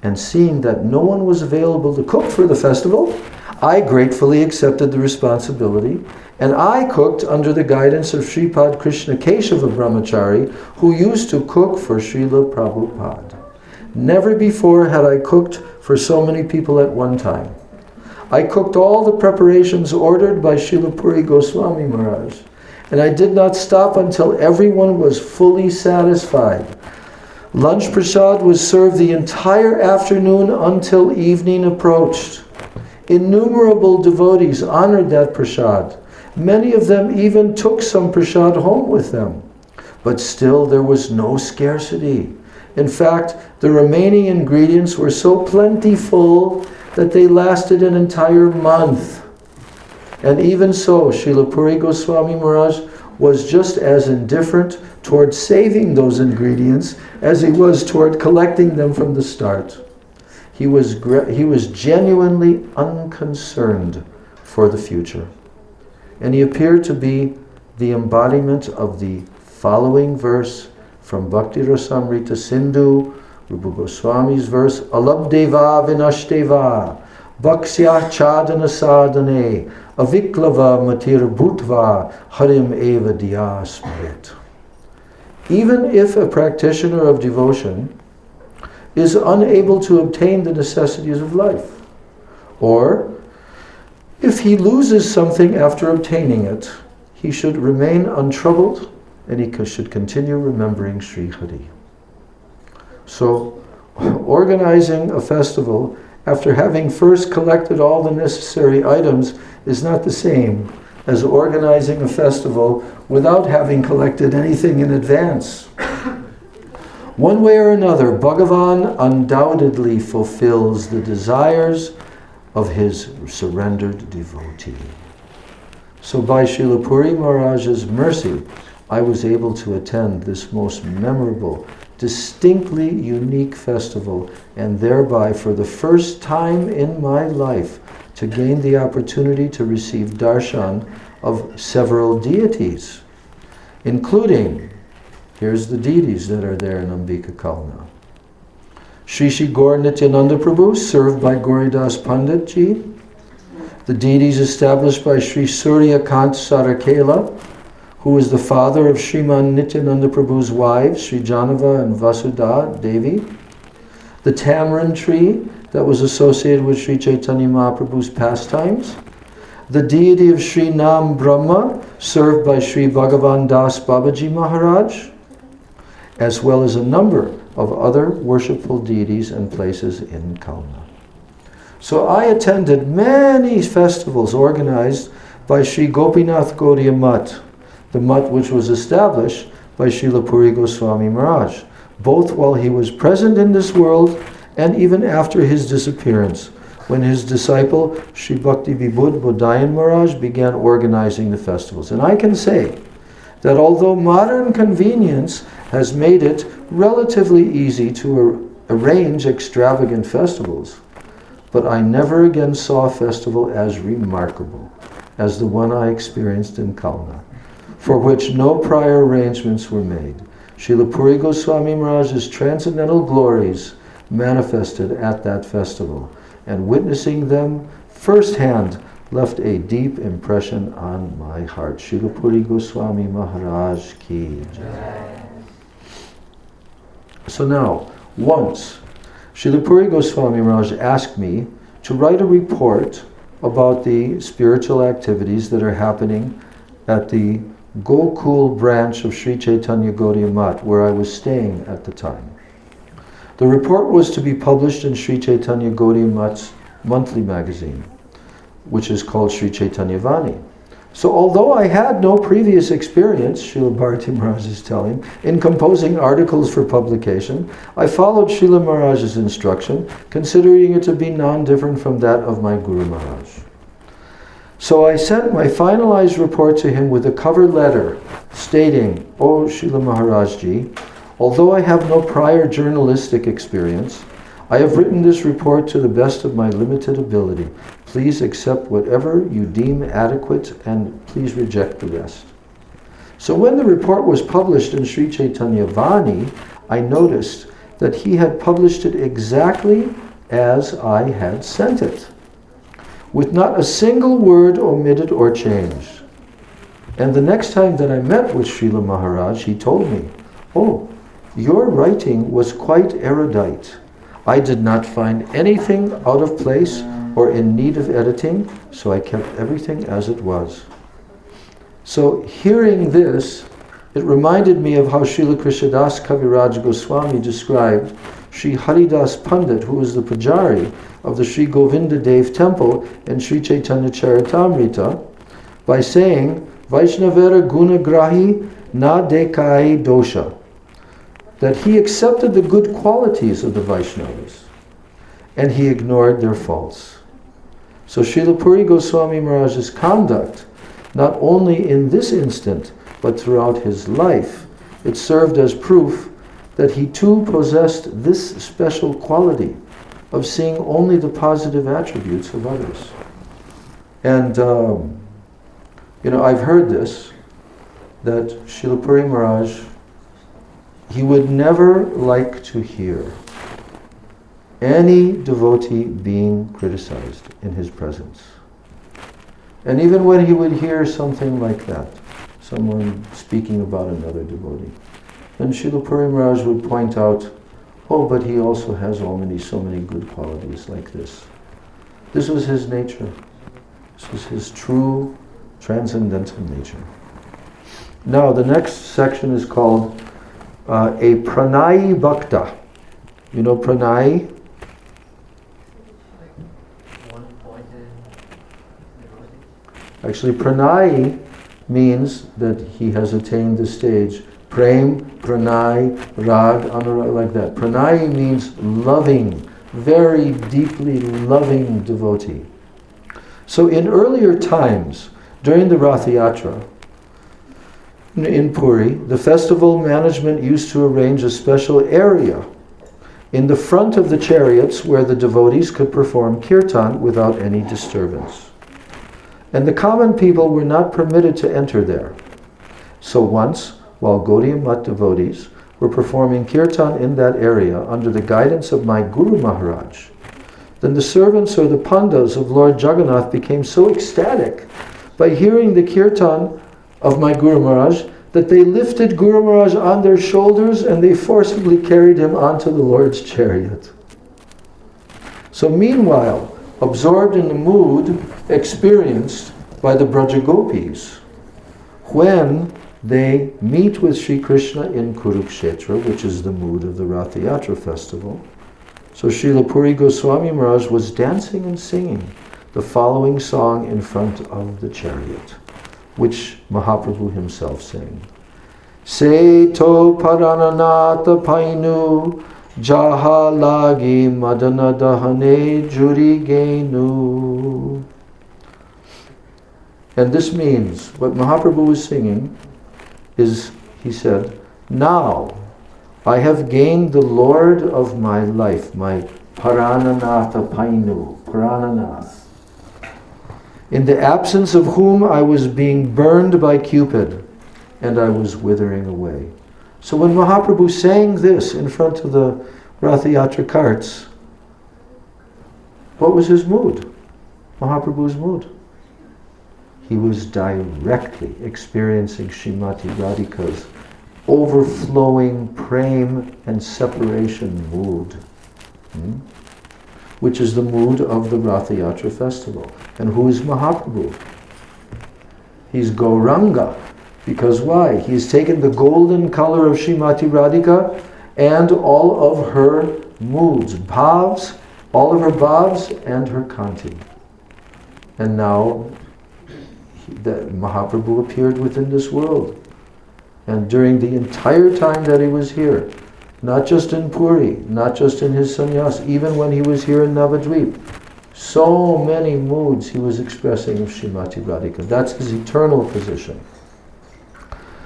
And seeing that no one was available to cook for the festival, I gratefully accepted the responsibility, and I cooked under the guidance of Sripad Krishna Keshava Brahmachari, who used to cook for Srila Prabhupada. Never before had I cooked for so many people at one time. I cooked all the preparations ordered by Srila Puri Goswami Maharaj, and I did not stop until everyone was fully satisfied. Lunch prasad was served the entire afternoon until evening approached. Innumerable devotees honored that prasad. Many of them even took some prasad home with them. But still there was no scarcity. In fact, the remaining ingredients were so plentiful that they lasted an entire month. And even so, Srila Puri Goswami Maharaj was just as indifferent toward saving those ingredients as he was toward collecting them from the start. He was genuinely unconcerned for the future. And he appeared to be the embodiment of the following verse from Bhakti Rasamrita Sindhu, Rupa Goswami's verse, Alabdeva vinashteva, bhaksya chadana sadhane, aviklava matir bhutva, harim eva dhyasmarit. Even if a practitioner of devotion is unable to obtain the necessities of life, or if he loses something after obtaining it, he should remain untroubled and he should continue remembering Sri Hari. So, organizing a festival after having first collected all the necessary items is not the same as organizing a festival without having collected anything in advance. One way or another, Bhagavan undoubtedly fulfills the desires of his surrendered devotee. So by Srila Puri Maharaj's mercy, I was able to attend this most memorable, distinctly unique festival, and thereby for the first time in my life to gain the opportunity to receive darshan of several deities, including, here's the deities that are there in Ambika Kalna. Shri Shri Gaur Nityananda Prabhu, served by Gauridas Pandit Ji. The deities established by Shri Surya Kant Sarakela, who is the father of Sriman Nityananda Prabhu's wives, Shri Janava and Vasudha Devi. The tamarind tree that was associated with Shri Chaitanya Mahaprabhu's pastimes. The deity of Shri Nam Brahma, served by Shri Bhagavan Das Babaji Maharaj, as well as a number of other worshipful deities and places in Kalna. So I attended many festivals organized by Shri Gopinath Gaudiya Mutt, the mutt which was established by Srila Puri Goswami Maharaj, both while he was present in this world and even after his disappearance, when his disciple Shri Bhakti Vibhud Bodhayan Maharaj began organizing the festivals. And I can say that although modern convenience has made it relatively easy to arrange extravagant festivals, but I never again saw a festival as remarkable as the one I experienced in Kalna, for which no prior arrangements were made. Srila Puri Goswami Maharaj's transcendental glories manifested at that festival, and witnessing them firsthand left a deep impression on my heart. Srila Puri Goswami Maharaj ki jai. So now, once, Srila Puri Goswami Maharaj asked me to write a report about the spiritual activities that are happening at the Gokul branch of Sri Chaitanya Gaudiya Mutt, where I was staying at the time. The report was to be published in Sri Chaitanya Gaudiya Mutt's monthly magazine, which is called Sri Chaitanya Vani. So although I had no previous experience, Srila Bharati Maharaj is telling, in composing articles for publication, I followed Srila Maharaj's instruction, considering it to be non-different from that of my Guru Maharaj. So I sent my finalized report to him with a cover letter stating, "O Srila Maharajji, although I have no prior journalistic experience, I have written this report to the best of my limited ability. Please accept whatever you deem adequate and please reject the rest." So when the report was published in Sri Chaitanya Vani, I noticed that he had published it exactly as I had sent it, with not a single word omitted or changed. And the next time that I met with Srila Maharaj, he told me, "Oh, your writing was quite erudite. I did not find anything out of place or in need of editing, so I kept everything as it was." So hearing this, it reminded me of how Srila Krishnadas Kaviraj Goswami described Sri Haridas Pandit, who was the Pujari of the Sri Govinda Dev temple in Sri Chaitanya Charitamrita, by saying, "Vaishnavera gunagrahi na dekai dosha," that he accepted the good qualities of the Vaishnavas and he ignored their faults. So Srila Puri Goswami Maharaj's conduct, not only in this instant, but throughout his life, it served as proof that he too possessed this special quality of seeing only the positive attributes of others. And, I've heard this, that Srila Puri Maharaj, he would never like to hear any devotee being criticized in his presence. And even when he would hear something like that, someone speaking about another devotee, then Srila Puri Maharaj would point out, "Oh, but he also has so many good qualities like this." This was his nature. This was his true transcendental nature. Now, the next section is called a Pranayi Bhakta. You know Pranayi? Actually, Pranayi means that he has attained the stage. Prem, Pranay, Rag, Anurag, like that. Pranayi means loving, very deeply loving devotee. So in earlier times, during the Rath Yatra in Puri, the festival management used to arrange a special area in the front of the chariots where the devotees could perform kirtan without any disturbance. And the common people were not permitted to enter there. So once, while Gaudiya Math devotees were performing kirtan in that area under the guidance of my Guru Maharaj, then the servants or the pandas of Lord Jagannath became so ecstatic by hearing the kirtan of my Guru Maharaj that they lifted Guru Maharaj on their shoulders and they forcibly carried him onto the Lord's chariot. So meanwhile, absorbed in the mood experienced by the Brajagopis, when they meet with Sri Krishna in Kurukshetra, which is the mood of the Rath Yatra festival, so Srila Puri Goswami Maharaj was dancing and singing the following song in front of the chariot, which Mahaprabhu himself sang. Seto parananata painu jaha lagi madana dahane juri genu. And this means, what Mahaprabhu was singing is, he said, "Now I have gained the Lord of my life, my Parananatha Painu, Parananath, in the absence of whom I was being burned by Cupid and I was withering away." So when Mahaprabhu sang this in front of the Rath Yatra carts, what was his mood? Mahaprabhu's mood. He was directly experiencing Srimati Radhika's overflowing prem and separation mood, which is the mood of the Rath Yatra festival. And who is Mahaprabhu? He's Gauranga. Because why? He's taken the golden color of Srimati Radhika and all of her moods, bhavs, all of her bhavs and her kanti. And now that Mahaprabhu appeared within this world. And during the entire time that he was here, not just in Puri, not just in his sannyas, even when he was here in Navadvip, so many moods he was expressing of Srimati Radhika. That's his eternal position.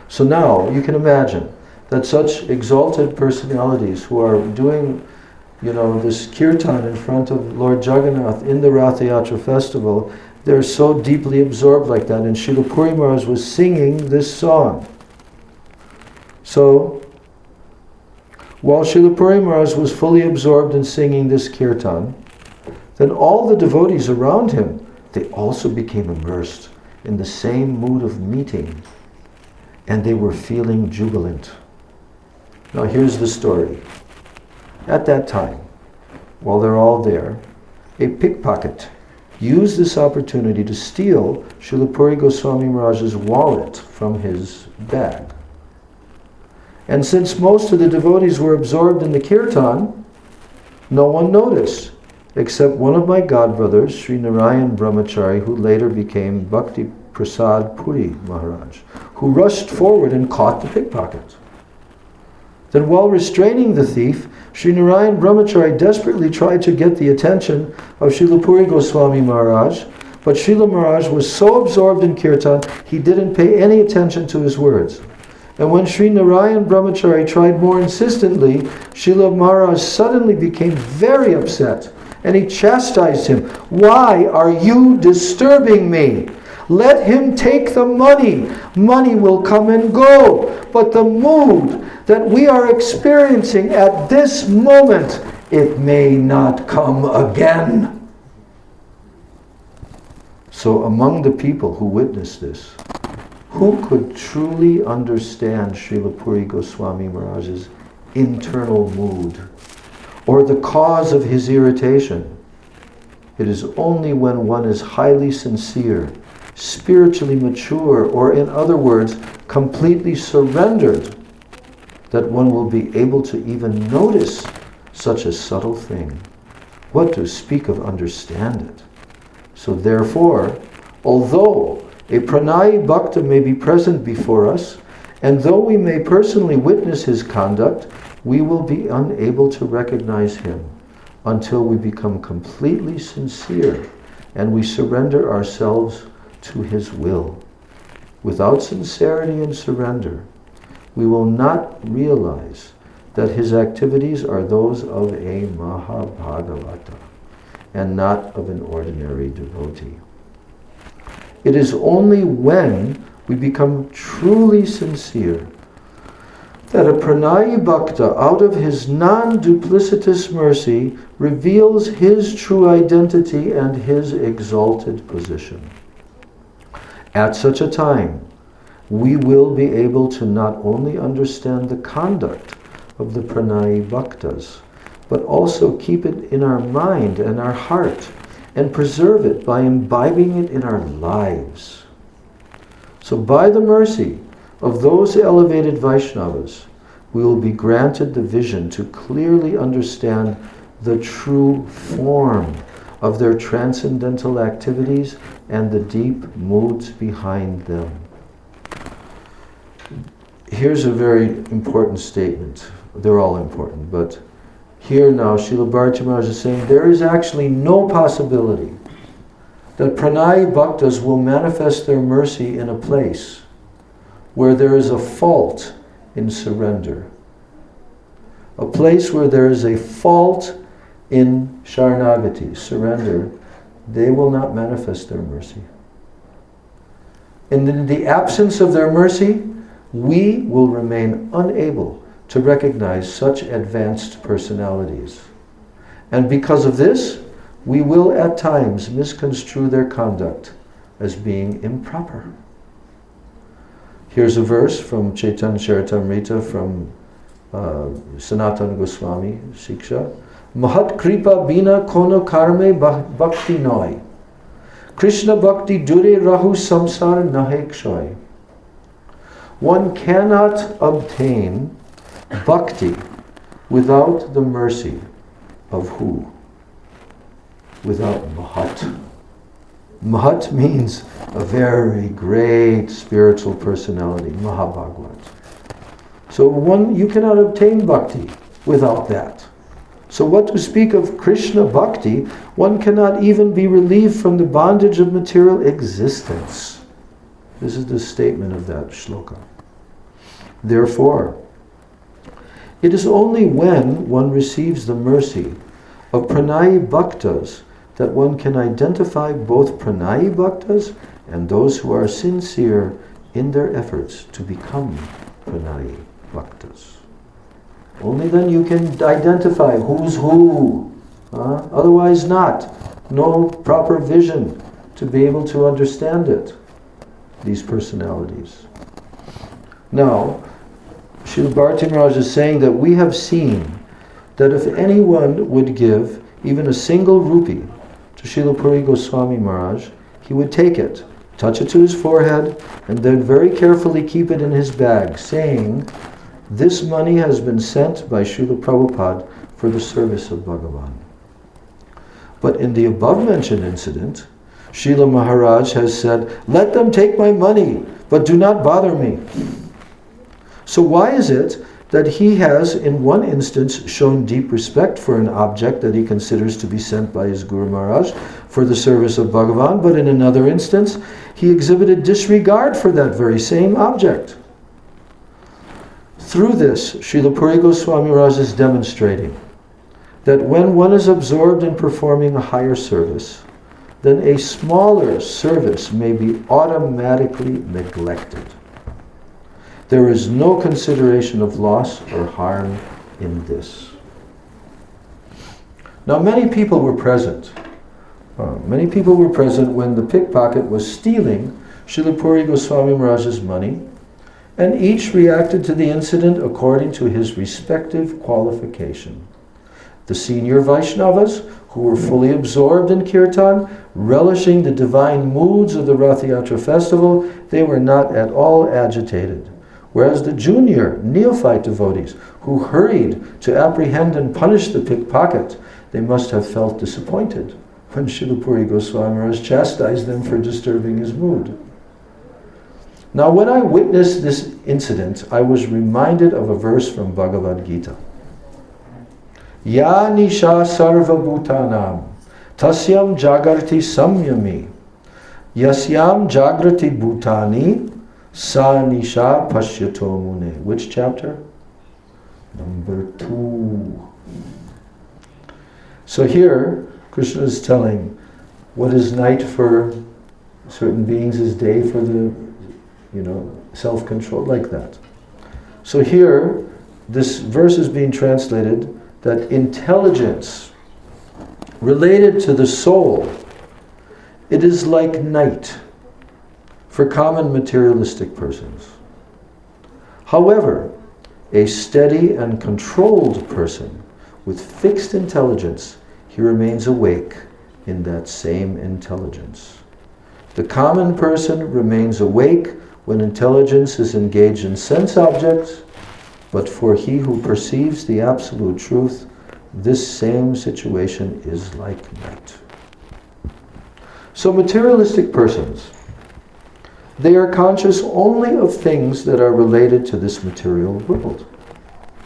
So now you can imagine that such exalted personalities who are doing, this kirtan in front of Lord Jagannath in the Rath Yatra festival, they're so deeply absorbed like that. And Srila Puri Maharaj was singing this song. So, while Srila Puri Maharaj was fully absorbed in singing this kirtan, then all the devotees around him, they also became immersed in the same mood of meeting, and they were feeling jubilant. Now here's the story. At that time, while they're all there, a pickpocket used this opportunity to steal Srila Puri Goswami Maharaj's wallet from his bag. And since most of the devotees were absorbed in the kirtan, no one noticed, except one of my godbrothers, Sri Narayan Brahmachari, who later became Bhakti Prasad Puri Maharaj, who rushed forward and caught the pickpocket. Then while restraining the thief, Sri Narayan Brahmachari desperately tried to get the attention of Srila Puri Goswami Maharaj, but Srila Maharaj was so absorbed in kirtan, he didn't pay any attention to his words. And when Sri Narayan Brahmachari tried more insistently, Srila Maharaj suddenly became very upset, and he chastised him. "Why are you disturbing me? Let him take the money. Money will come and go. But the mood that we are experiencing at this moment, it may not come again." So among the people who witnessed this, who could truly understand Srila Puri Goswami Maharaj's internal mood or the cause of his irritation? It is only when one is highly sincere, spiritually mature, or in other words, completely surrendered, that one will be able to even notice such a subtle thing. What to speak of understand it? So therefore, although a Pranayi Bhakta may be present before us, and though we may personally witness his conduct, we will be unable to recognize him until we become completely sincere and we surrender ourselves to his will. Without sincerity and surrender, we will not realize that his activities are those of a Mahabhagavata and not of an ordinary devotee. It is only when we become truly sincere that a Pranayi Bhakta, out of his non-duplicitous mercy, reveals his true identity and his exalted position. At such a time, we will be able to not only understand the conduct of the Pranayi Bhaktas, but also keep it in our mind and our heart, and preserve it by imbibing it in our lives. So by the mercy of those elevated Vaishnavas, we will be granted the vision to clearly understand the true form of their transcendental activities and the deep moods behind them. Here's a very important statement. They're all important, but here now, Srila Bharati Maharaj is saying there is actually no possibility that Pranayi Bhaktas will manifest their mercy in a place where there is a fault in surrender. A place where there is a fault in Sharanagati, surrender, they will not manifest their mercy. And in the absence of their mercy, we will remain unable to recognize such advanced personalities. And because of this, we will at times misconstrue their conduct as being improper. Here's a verse from Chaitanya Charitamrita from Sanatana Goswami Shiksha. Mahat kripa bina kono karme bhakti noi. Krishna bhakti dure rahu samsar nahe kshoy. One cannot obtain bhakti without the mercy of who? Without Mahat. Mahat means a very great spiritual personality, Mahabhagwat. So you cannot obtain bhakti without that. So what to speak of Krishna bhakti, one cannot even be relieved from the bondage of material existence. This is the statement of that shloka. Therefore, it is only when one receives the mercy of pranayi bhaktas that one can identify both pranayi bhaktas and those who are sincere in their efforts to become pranayi bhaktas. Only then you can identify who's who. Otherwise not. No proper vision to be able to understand it. These personalities. Now, Srila Bharati Maharaj is saying that we have seen that if anyone would give even a single rupee to Srila Puri Goswami Maharaj, he would take it, touch it to his forehead, and then very carefully keep it in his bag, saying, "This money has been sent by Srila Prabhupada for the service of Bhagavan." But in the above-mentioned incident, Srila Maharaj has said, "Let them take my money, but do not bother me." So why is it that he has, in one instance, shown deep respect for an object that he considers to be sent by his Guru Maharaj for the service of Bhagavan, but in another instance, he exhibited disregard for that very same object? Through this, Srila Puri Goswami Maharaj is demonstrating that when one is absorbed in performing a higher service, then a smaller service may be automatically neglected. There is no consideration of loss or harm in this. Now, many people were present. Many people were present when the pickpocket was stealing Srila Puri Goswami Maharaj's money, and each reacted to the incident according to his respective qualification. The senior Vaishnavas, who were fully absorbed in kirtan, relishing the divine moods of the Rath Yatra festival, they were not at all agitated. Whereas the junior neophyte devotees, who hurried to apprehend and punish the pickpocket, they must have felt disappointed when Srila Puri Goswami Maharaj chastised them for disturbing his mood. Now, when I witnessed this incident, I was reminded of a verse from Bhagavad Gita. Ya nisha sarva bhutanam tasyam jagarti samyami yasyam jagrati bhutani sa nisha pashyato mune. Which chapter? Number 2. So here, Krishna is telling what is night for certain beings is day for the, self-control, like that. So here, this verse is being translated that intelligence related to the soul, it is like night for common materialistic persons. However, a steady and controlled person with fixed intelligence, he remains awake in that same intelligence. The common person remains awake when intelligence is engaged in sense objects, but for he who perceives the absolute truth, this same situation is like night. So materialistic persons, they are conscious only of things that are related to this material world.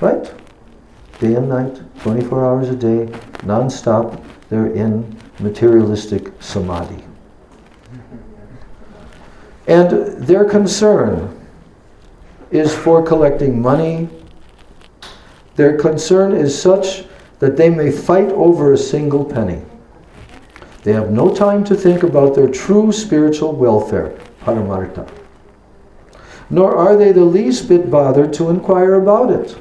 Right? Day and night, 24 hours a day, non-stop, they're in materialistic samadhi. And their concern is for collecting money. Their concern is such that they may fight over a single penny. They have no time to think about their true spiritual welfare, paramartha. Nor are they the least bit bothered to inquire about it.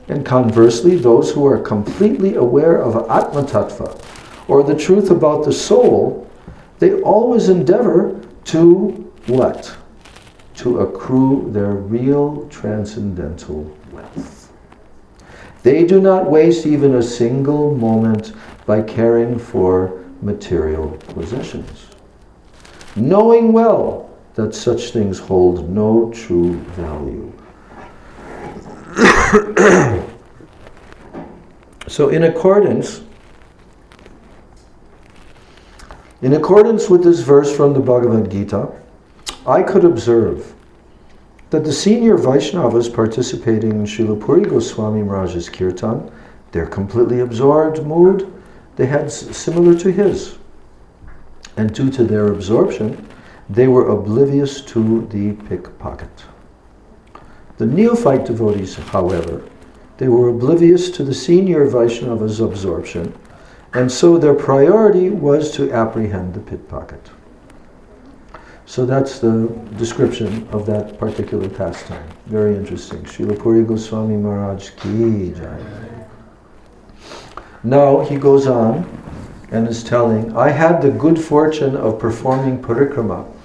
And conversely, those who are completely aware of Atma Tattva, or the truth about the soul, they always endeavor to what? To accrue their real transcendental wealth. They do not waste even a single moment by caring for material possessions, knowing well that such things hold no true value. So in accordance In accordance with this verse from the Bhagavad Gita, I could observe that the senior Vaishnavas participating in Srila Puri Goswami Maharaj's kirtan, their completely absorbed mood, they had similar to his. And due to their absorption, they were oblivious to the pickpocket. The neophyte devotees, however, they were oblivious to the senior Vaishnava's absorption, and so their priority was to apprehend the pickpocket. So that's the description of that particular pastime. Very interesting. Srila Puri Goswami Maharaj ki jai. Now he goes on and is telling, I had the good fortune of performing parikrama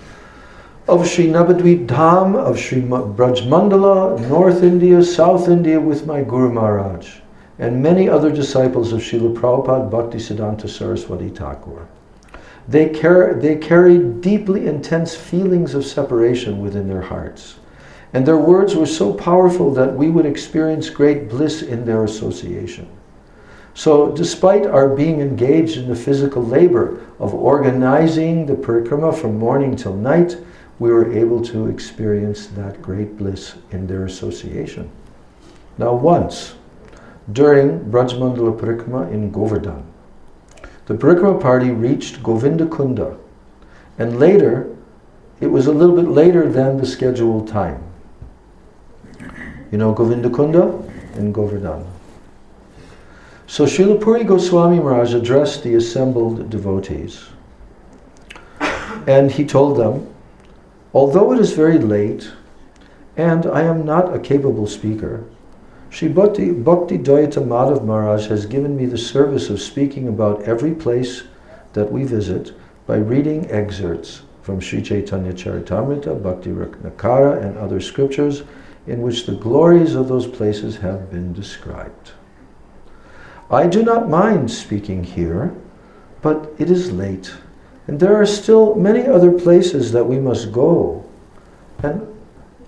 of Sri Navadvip Dham, of Sri Braj Mandala, North India, South India with my Guru Maharaj, and many other disciples of Srila Prabhupada Bhaktisiddhanta Saraswati Thakur. They carried deeply intense feelings of separation within their hearts, and their words were so powerful that we would experience great bliss in their association. So despite our being engaged in the physical labor of organizing the parikrama from morning till night, we were able to experience that great bliss in their association. Now once, during Brajmandala Parikrama in Govardhan, the Parikrama party reached Govinda Kunda, and later, it was a little bit later than the scheduled time. You know Govinda Kunda in Govardhan. So Srila Puri Goswami Maharaj addressed the assembled devotees, and he told them, although it is very late, and I am not a capable speaker, Sri Bhakti Dayata Madhav Maharaj has given me the service of speaking about every place that we visit by reading excerpts from Sri Chaitanya Charitamrita, Bhakti Ratnakara, and other scriptures in which the glories of those places have been described. I do not mind speaking here, but it is late, and there are still many other places that we must go, and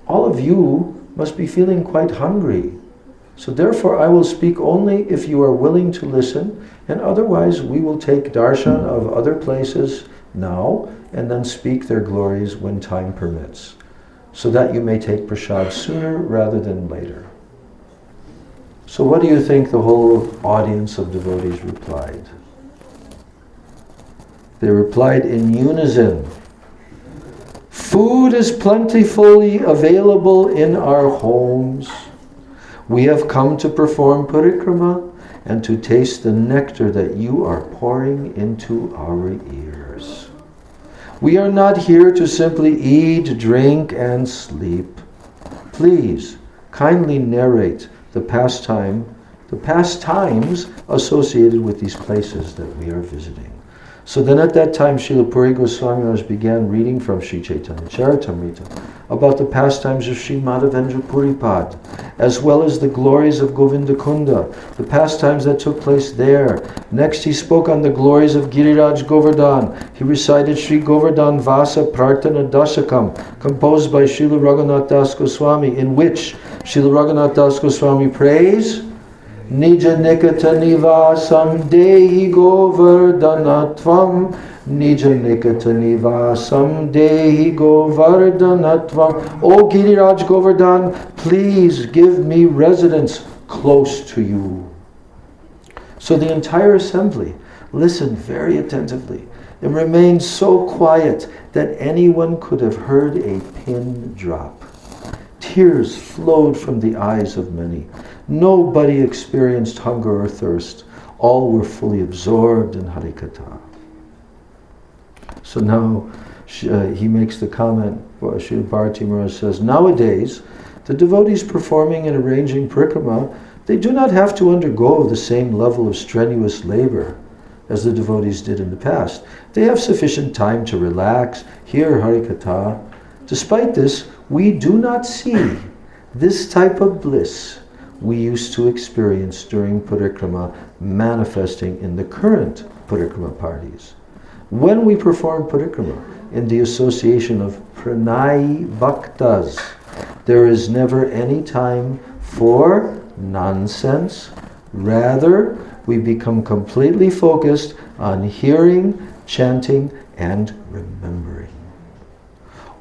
all of you must be feeling quite hungry. So therefore I will speak only if you are willing to listen, and otherwise we will take darshan of other places now and then speak their glories when time permits, so that you may take prasad sooner rather than later. So what do you think the whole audience of devotees replied? They replied in unison, food is plentifully available in our homes. We have come to perform parikrama and to taste the nectar that you are pouring into our ears. We are not here to simply eat, drink, and sleep. Please kindly narrate the pastimes associated with these places that we are visiting. So then at that time, Srila Puri Goswami Maharaj began reading from Sri Chaitanya Charitamrita about the pastimes of Sri Madhavendra Puripad, as well as the glories of Govinda Kunda, the pastimes that took place there. Next he spoke on the glories of Giriraj Govardhan. He recited Sri Govardhan Vasa Prarthana Dasakam, composed by Srila Raghunath Das Goswami, in which Srila Raghunath Das Goswami prays, Nija Nikata Nivasam Dehi Govardhanatvam, Nija Nikata Nivasam Dehi Govardhanatvam. O Giriraj Govardhan, please give me residence close to you. So the entire assembly listened very attentively and remained so quiet that anyone could have heard a pin drop. Tears flowed from the eyes of many. Nobody experienced hunger or thirst. All were fully absorbed in Harikatha. So now he makes the comment, Srila Bharati Maharaj says, nowadays, the devotees performing and arranging parikrama, they do not have to undergo the same level of strenuous labor as the devotees did in the past. They have sufficient time to relax, hear Harikatha. Despite this, we do not see this type of bliss we used to experience during parikrama manifesting in the current parikrama parties. When we perform parikrama in the association of pranayi bhaktas, there is never any time for nonsense. Rather, we become completely focused on hearing chanting and remembering.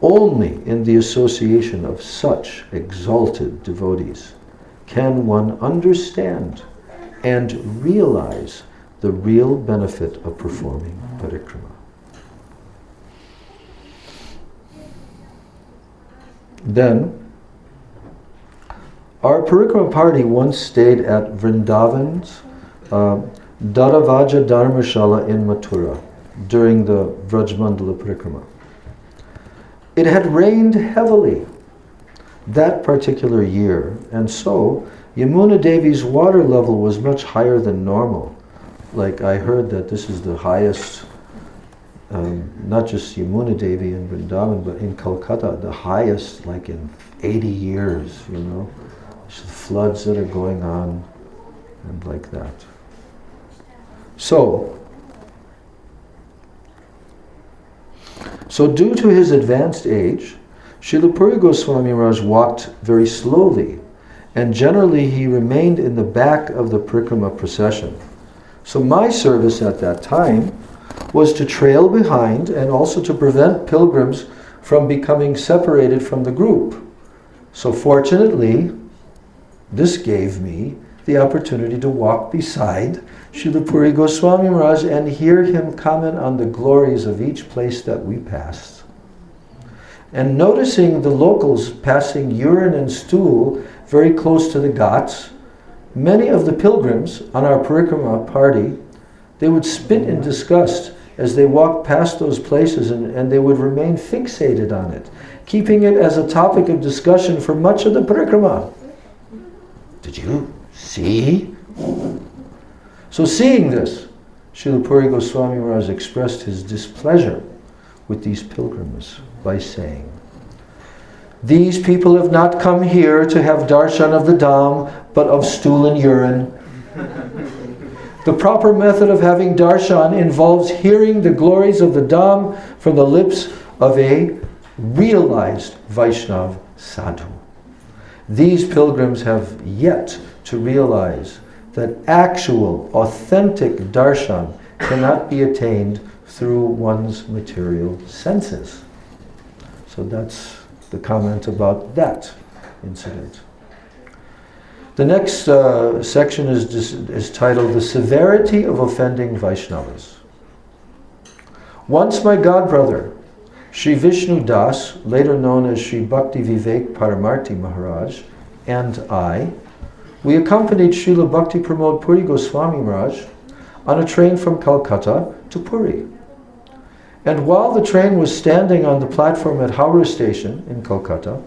Only in the association of such exalted devotees can one understand and realize the real benefit of performing parikrama. Then, our parikrama party once stayed at Vrindavan's Dharavaja Dharmashala in Mathura during the Vrajmandala parikrama. It had rained heavily that particular year, and so Yamuna Devi's water level was much higher than normal. Like, I heard that this is the highest, not just Yamuna Devi in Vrindavan, but in Calcutta, the highest like in 80 years, you know. There's floods that are going on and like that. So due to his advanced age, Srila Puri Goswami Maharaj walked very slowly, and generally he remained in the back of the parikrama procession. So my service at that time was to trail behind and also to prevent pilgrims from becoming separated from the group. So fortunately, this gave me the opportunity to walk beside Srila Puri Goswami Maharaj and hear him comment on the glories of each place that we passed. And noticing the locals passing urine and stool very close to the ghats, many of the pilgrims on our parikrama party, they would spit in disgust as they walked past those places, and they would remain fixated on it, keeping it as a topic of discussion for much of the parikrama. Did you see? So seeing this, Srila Puri Goswami Maharaj expressed his displeasure with these pilgrims by saying, "These people have not come here to have darshan of the Dham, but of stool and urine. The proper method of having darshan involves hearing the glories of the Dham from the lips of a realized Vaishnav sadhu. These pilgrims have yet to realize that actual, authentic darshan cannot be attained through one's material senses." So that's the comment about that incident. The next section is titled "The Severity of Offending Vaishnavas." Once my godbrother, Sri Vishnu Das, later known as Sri Bhakti Vivek Paramarthi Maharaj, and I, we accompanied Srila Bhakti Pramod Puri Goswami Maharaj on a train from Calcutta to Puri. And while the train was standing on the platform at Howrah Station in Calcutta,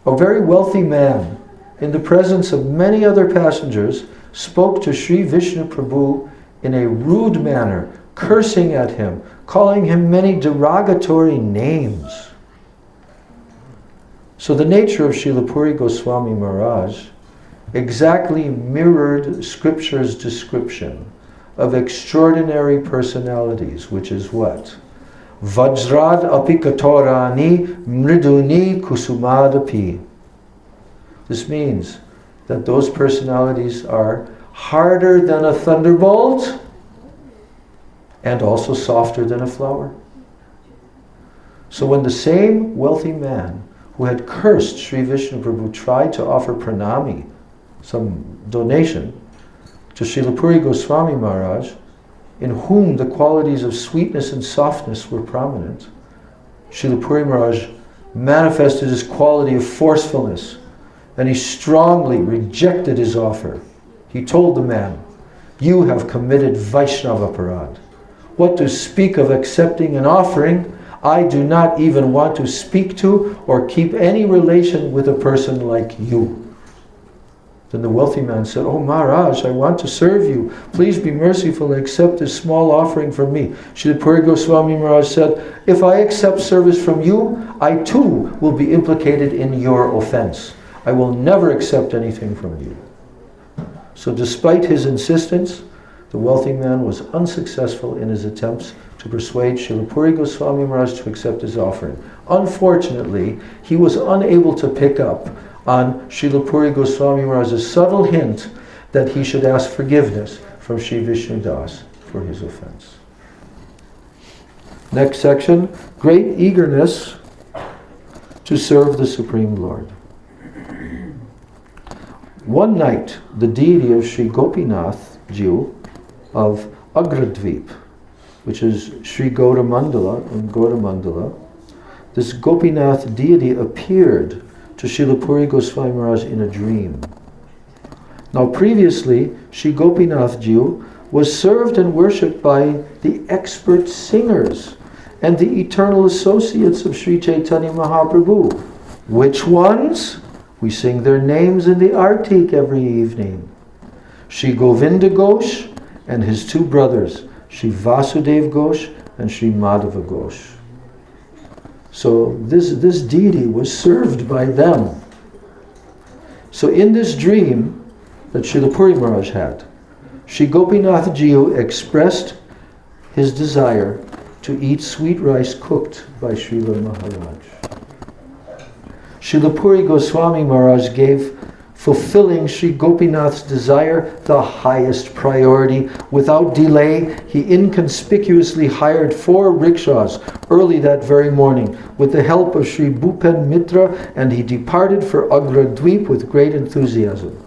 a very wealthy man, in the presence of many other passengers, spoke to Sri Vishnu Prabhu in a rude manner, cursing at him, calling him many derogatory names. So the nature of Srila Puri Goswami Maharaj exactly mirrored Scripture's description of extraordinary personalities, which is what? Vajrad apikatorani mriduni kusumadapi. This means that those personalities are harder than a thunderbolt and also softer than a flower. So when the same wealthy man who had cursed Sri Vishnu Prabhu tried to offer pranami, some donation, to Srila Puri Goswami Maharaj, in whom the qualities of sweetness and softness were prominent, Srila Puri Maharaj manifested his quality of forcefulness, and he strongly rejected his offer. He told the man, "You have committed Vaishnava Parad. What to speak of accepting an offering? I do not even want to speak to or keep any relation with a person like you." Then the wealthy man said, "Oh Maharaj, I want to serve you. Please be merciful and accept this small offering from me." Srila Puri Goswami Maharaj said, "If I accept service from you, I too will be implicated in your offense. I will never accept anything from you." So despite his insistence, the wealthy man was unsuccessful in his attempts to persuade Srila Puri Goswami Maharaj to accept his offering. Unfortunately, he was unable to pick up on Srila Puri Goswami Maharaj's subtle hint that he should ask forgiveness from Sri Vishnu Das for his offense. Next section, great eagerness to serve the Supreme Lord. One night, the deity of Sri Gopinath Jiu of Agradvip, which is Sri Gauramandala in Gauramandala, this Gopinath deity appeared to Srila Puri Goswami Maharaj in a dream. Now previously, Sri Gopinath Jiu was served and worshipped by the expert singers and the eternal associates of Sri Chaitanya Mahaprabhu. Which ones? We sing their names in the Artik every evening. Sri Govinda Ghosh and his two brothers, Sri Vasudev Ghosh and Sri Madhava Ghosh. So this deity was served by them. So in this dream that Srila Puri Maharaj had, Sri Gopinath Jiu expressed his desire to eat sweet rice cooked by Srila Maharaj. Srila Puri Goswami Maharaj gave fulfilling Sri Gopinath's desire the highest priority. Without delay, he inconspicuously hired 4 rickshaws early that very morning with the help of Sri Bhupen Mitra, and he departed for Agradvip with great enthusiasm.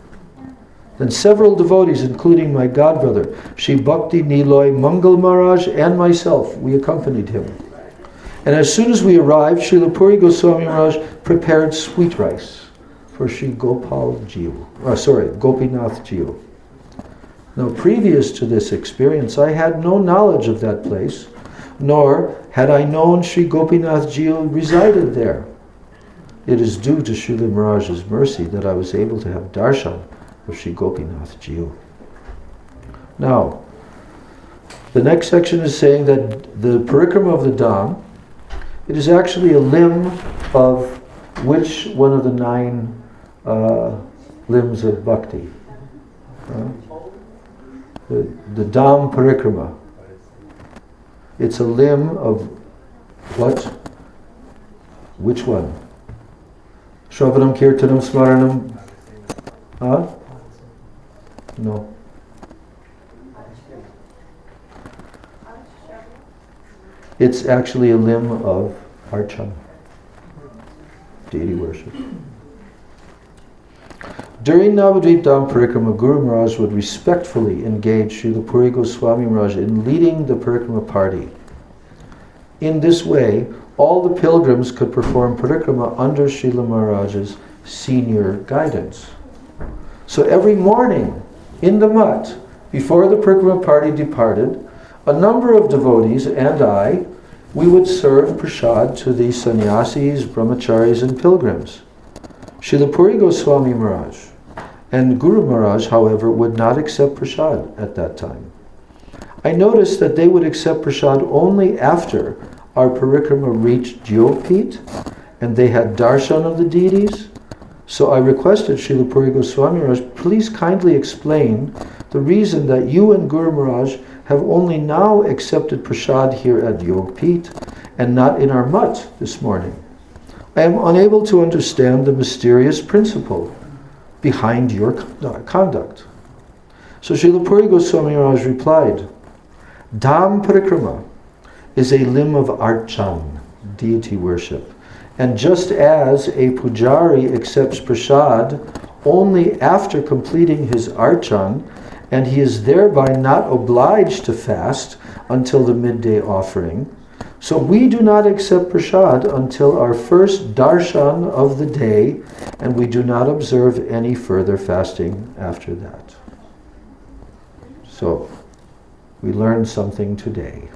Then several devotees, including my godbrother, Sri Bhakti Niloy Mangal Maharaj, and myself, we accompanied him. And as soon as we arrived, Srila Puri Goswami Maharaj prepared sweet rice for Sri Gopinath Jiu. Now, previous to this experience, I had no knowledge of that place, nor had I known Sri Gopinath Jiu resided there. It is due to Srila Maharaj's mercy that I was able to have darshan of Sri Gopinath Jiu. Now, the next section is saying that the parikrama of the Dham, it is actually a limb of which one of the 9 limbs of bhakti? The Dham parikrama. It's a limb of what? Which one? Shravanam, Kirtanam, Smaranam? Huh? No. It's actually a limb of Archan, deity worship. During Navadvip Dham Parikrama, Guru Maharaj would respectfully engage Srila Puri Goswami Maharaj in leading the Parikrama party. In this way, all the pilgrims could perform Parikrama under Srila Maharaj's senior guidance. So every morning, in the Mutt, before the Parikrama party departed, a number of devotees and I, we would serve prasad to the sannyasis, brahmacharis and pilgrims. Srila Puri Goswami Maharaj and Guru Maharaj, however, would not accept prasad at that time. I noticed that they would accept prasad only after our parikrama reached Jyotpit and they had darshan of the deities. So I requested Srila Puri Goswami Maharaj, please kindly explain the reason that you and Guru Maharaj have only now accepted prasad here at Yogpit and not in our mutt this morning. I am unable to understand the mysterious principle behind your conduct. So Srila Puri Goswami Maharaj replied, Dham Parikrama is a limb of Archan, deity worship. And just as a pujari accepts prasad only after completing his Archan, and he is thereby not obliged to fast until the midday offering, so we do not accept prasad until our first darshan of the day, and we do not observe any further fasting after that. So, we learned something today.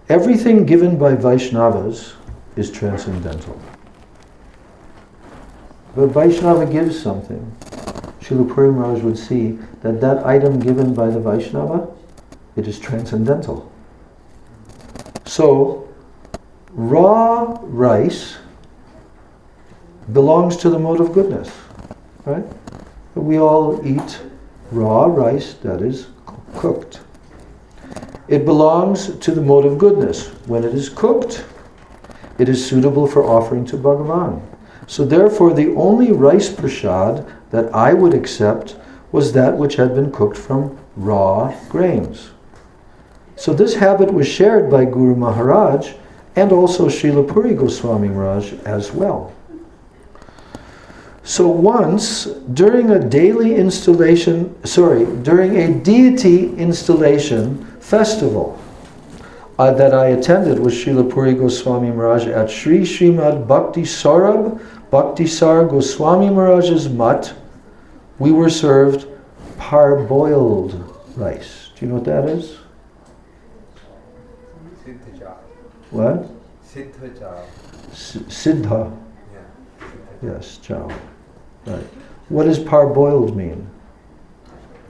Everything given by Vaishnavas is transcendental. But Vaishnava gives something. Srila Puri Maharaj would see that that item given by the Vaishnava, it is transcendental. So, raw rice belongs to the mode of goodness, right? We all eat raw rice that is cooked. It belongs to the mode of goodness. When it is cooked, it is suitable for offering to Bhagavan. So therefore, the only rice prasad that I would accept was that which had been cooked from raw grains. So this habit was shared by Guru Maharaj and also Srila Puri Goswami Maharaj as well. So once, during a deity installation festival that I attended with Srila Puri Goswami Maharaj at Sri Srimad Bhakti Sarab Bhaktisar Goswami Maharaj's mutt, we were served parboiled rice. Do you know what that is? Siddha chal. What? Siddha chal. Siddha. Yeah. Yes, chow. Right. What does parboiled mean?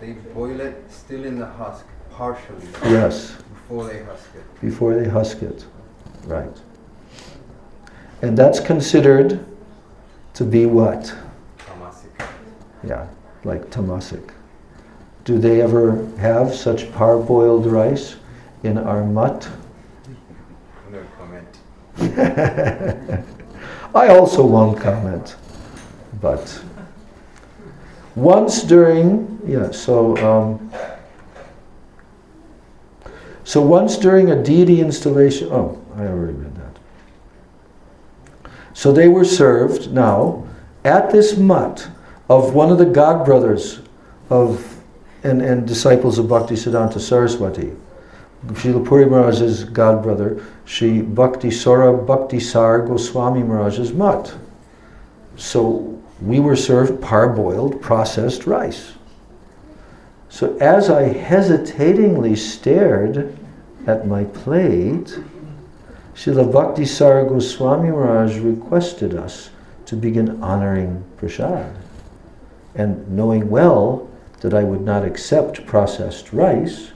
They boil it still in the husk, partially. Yes. Before they husk it. Before they husk it. Right. And that's considered to be what? Tamasic. Yeah, like tamasic. Do they ever have such parboiled rice in our mutt? No comment. I also won't comment. But once during, so once during a deity installation, I already read that. So they were served now at this mutt of one of the god brothers and disciples of Bhaktisiddhanta Saraswati. Srila Puri Maharaj's god brother, Sri Bhakti Saurabh Bhaktisar Goswami Maharaj's mutt. So we were served parboiled processed rice. So as I hesitatingly stared at my plate, Srila Bhaktisar Goswami Maharaj requested us to begin honoring prasad. And knowing well that I would not accept processed rice,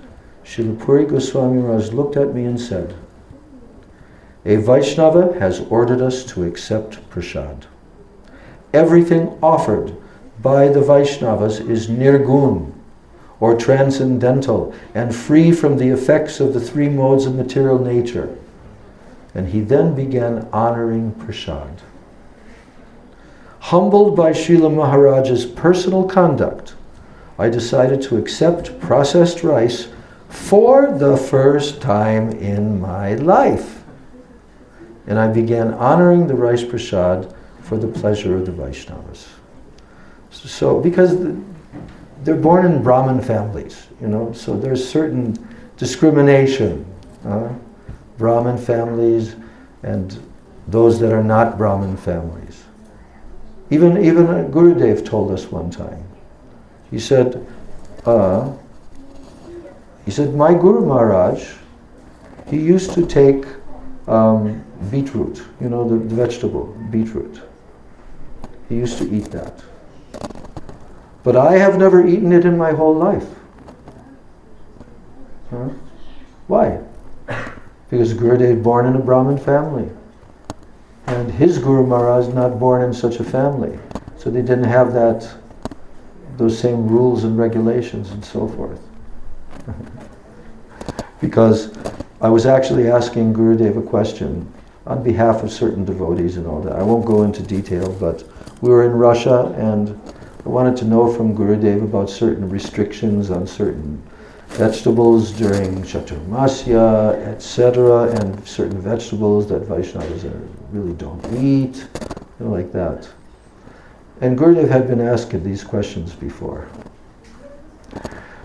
Srila Puri Goswami Maharaj looked at me and said, "A Vaishnava has ordered us to accept prasad. Everything offered by the Vaishnavas is nirgun, or transcendental, and free from the effects of the three modes of material nature." And he then began honoring prasad. Humbled by Srila Maharaj's personal conduct, I decided to accept processed rice for the first time in my life. And I began honoring the rice prasad for the pleasure of the Vaishnavas. So, because they're born in Brahmin families, so there's certain discrimination. Brahmin families and those that are not Brahmin families. Even Gurudev told us one time. He said, my Guru Maharaj, he used to take beetroot, the vegetable, beetroot. He used to eat that. But I have never eaten it in my whole life. Why? Because Gurudev born in a Brahmin family. And his Guru Maharaj not born in such a family. So they didn't have those same rules and regulations and so forth. Because I was actually asking Gurudev a question on behalf of certain devotees and all that. I won't go into detail, but we were in Russia and I wanted to know from Gurudev about certain restrictions on certain vegetables during Chaturmasya, etc., and certain vegetables that Vaishnavas really don't eat, like that. And Gurudev had been asked these questions before.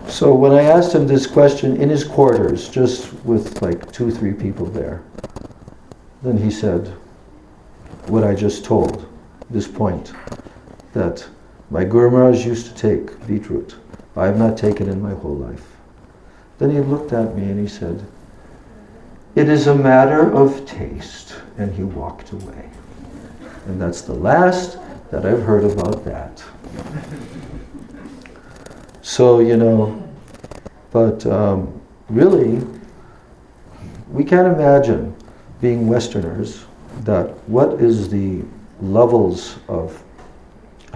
So when I asked him this question in his quarters, just with 2-3 people there, then he said what I just told, this point, that my Guru Maharaj used to take beetroot. I have not taken in my whole life. Then he looked at me and he said, "It is a matter of taste," and he walked away. And that's the last that I've heard about that. So, but really, we can't imagine, being Westerners, that what is the levels of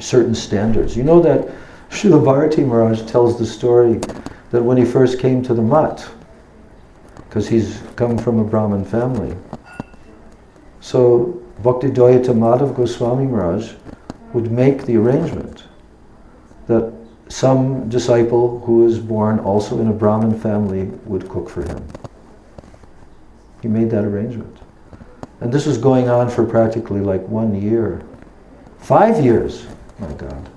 certain standards. You know that Srila Bharati Maharaj tells the story that when he first came to the mutt, because he's come from a Brahmin family, so Bhakti Dayata Madhav Goswami Maharaj would make the arrangement that some disciple who was born also in a Brahmin family would cook for him. He made that arrangement. And this was going on for practically like 1 year. 5 years. My God.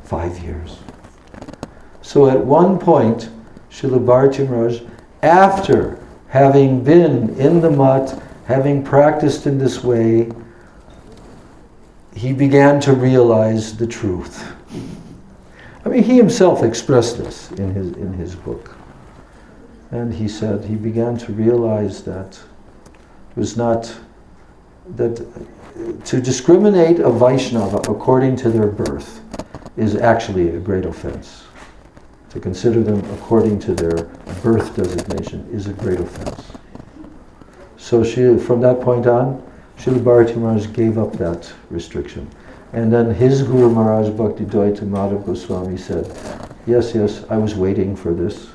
5 years. So at one point, Srila Bharati Maharaj, after having been in the mutt, having practiced in this way, he began to realize the truth. I mean, he himself expressed this in his book. And he said he began to realize that it was not, that to discriminate a Vaishnava according to their birth is actually a great offense. To consider them according to their birth designation is a great offense. So from that point on, Srila Bharati Maharaj gave up that restriction. And then his Guru Maharaj Bhaktivedanta Madhav Goswami said, yes, I was waiting for this.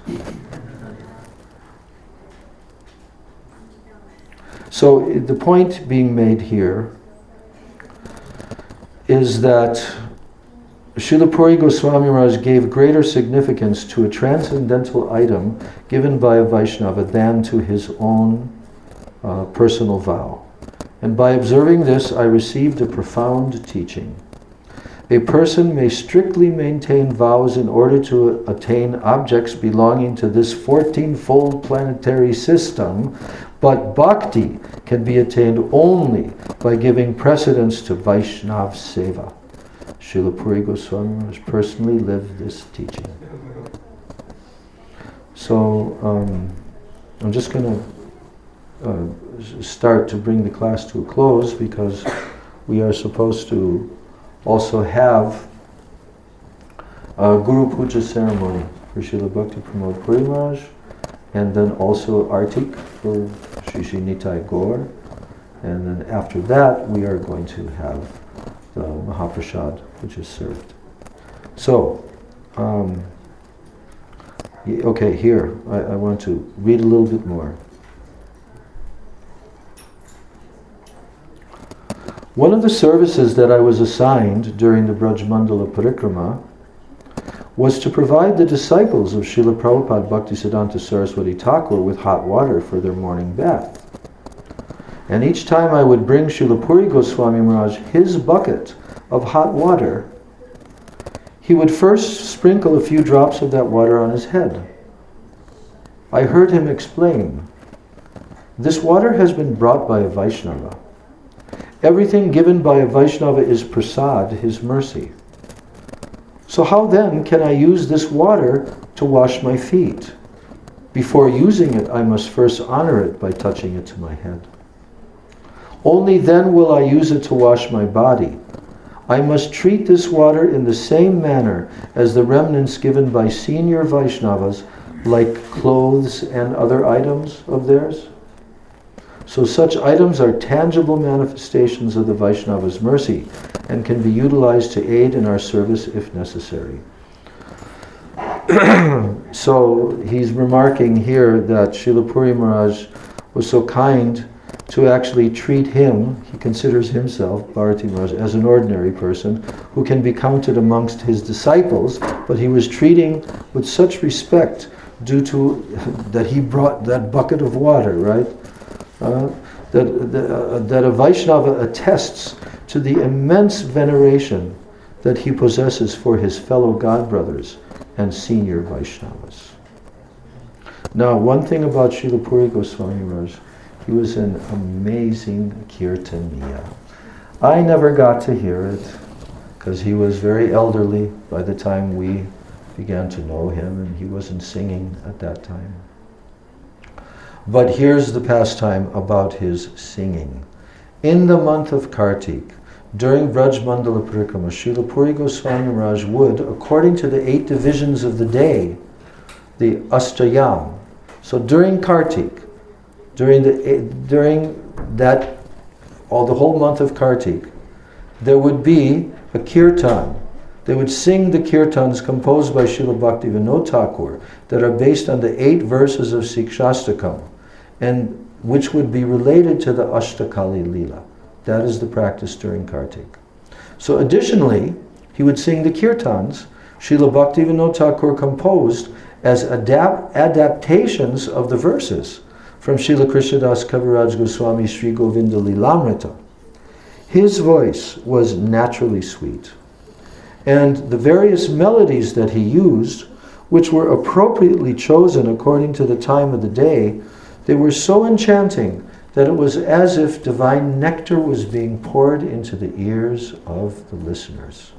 So the point being made here is that Srila Puri Goswami Maharaj gave greater significance to a transcendental item given by a Vaishnava than to his own personal vow. And by observing this, I received a profound teaching. A person may strictly maintain vows in order to attain objects belonging to this 14-fold planetary system, but bhakti can be attained only by giving precedence to Vaishnav Seva. Srila Puri Goswami Maharaj personally lived this teaching. So I'm just going to start to bring the class to a close, because we are supposed to also have a Guru Puja ceremony for Srila Bhakti Pramod Puri Maharaj, and then also Artik for Sri Sri Nitai Gaur, and then after that we are going to have the Mahaprasad, which is served. So, okay, here I want to read a little bit more. One of the services that I was assigned during the Braj Mandala Parikrama was to provide the disciples of Srila Prabhupada Bhaktisiddhanta Saraswati Thakur with hot water for their morning bath. And each time I would bring Srila Puri Goswami Maharaj his bucket of hot water, he would first sprinkle a few drops of that water on his head. I heard him explain, "This water has been brought by a Vaishnava. Everything given by a Vaishnava is prasad, his mercy. So how then can I use this water to wash my feet? Before using it, I must first honor it by touching it to my head. Only then will I use it to wash my body. I must treat this water in the same manner as the remnants given by senior Vaishnavas, like clothes and other items of theirs. So such items are tangible manifestations of the Vaishnava's mercy and can be utilized to aid in our service if necessary." So he's remarking here that Srila Puri Maharaj was so kind to actually treat him, he considers himself, Bharati Maharaj, as an ordinary person who can be counted amongst his disciples, but he was treating with such respect due to that he brought that bucket of water, right? That a Vaishnava attests to the immense veneration that he possesses for his fellow God brothers and senior Vaishnavas. Now, one thing about Srila Puri Goswami Maharaj, he was an amazing kirtaniya. I never got to hear it because he was very elderly by the time we began to know him, and he wasn't singing at that time. But here's the pastime about his singing. In the month of Kartik, during Braj Mandala Parikrama, Srila Puri Goswami Maharaj would, according to the 8 divisions of the day, the Ashtayam. So during Kartik, during that, the whole month of Kartik, there would be a kirtan. They would sing the kirtans composed by Srila Bhaktivinoda Thakur that are based on the 8 verses of Sikshastakam, and which would be related to the Ashtakali Leela. That is the practice during Kartik. So additionally, he would sing the kirtans Srila Bhaktivinoda Thakur composed as adaptations of the verses from Srila Krishnadas Kaviraj Goswami Sri Govinda Lilamrita. His voice was naturally sweet, and the various melodies that he used, which were appropriately chosen according to the time of the day, they were so enchanting that it was as if divine nectar was being poured into the ears of the listeners.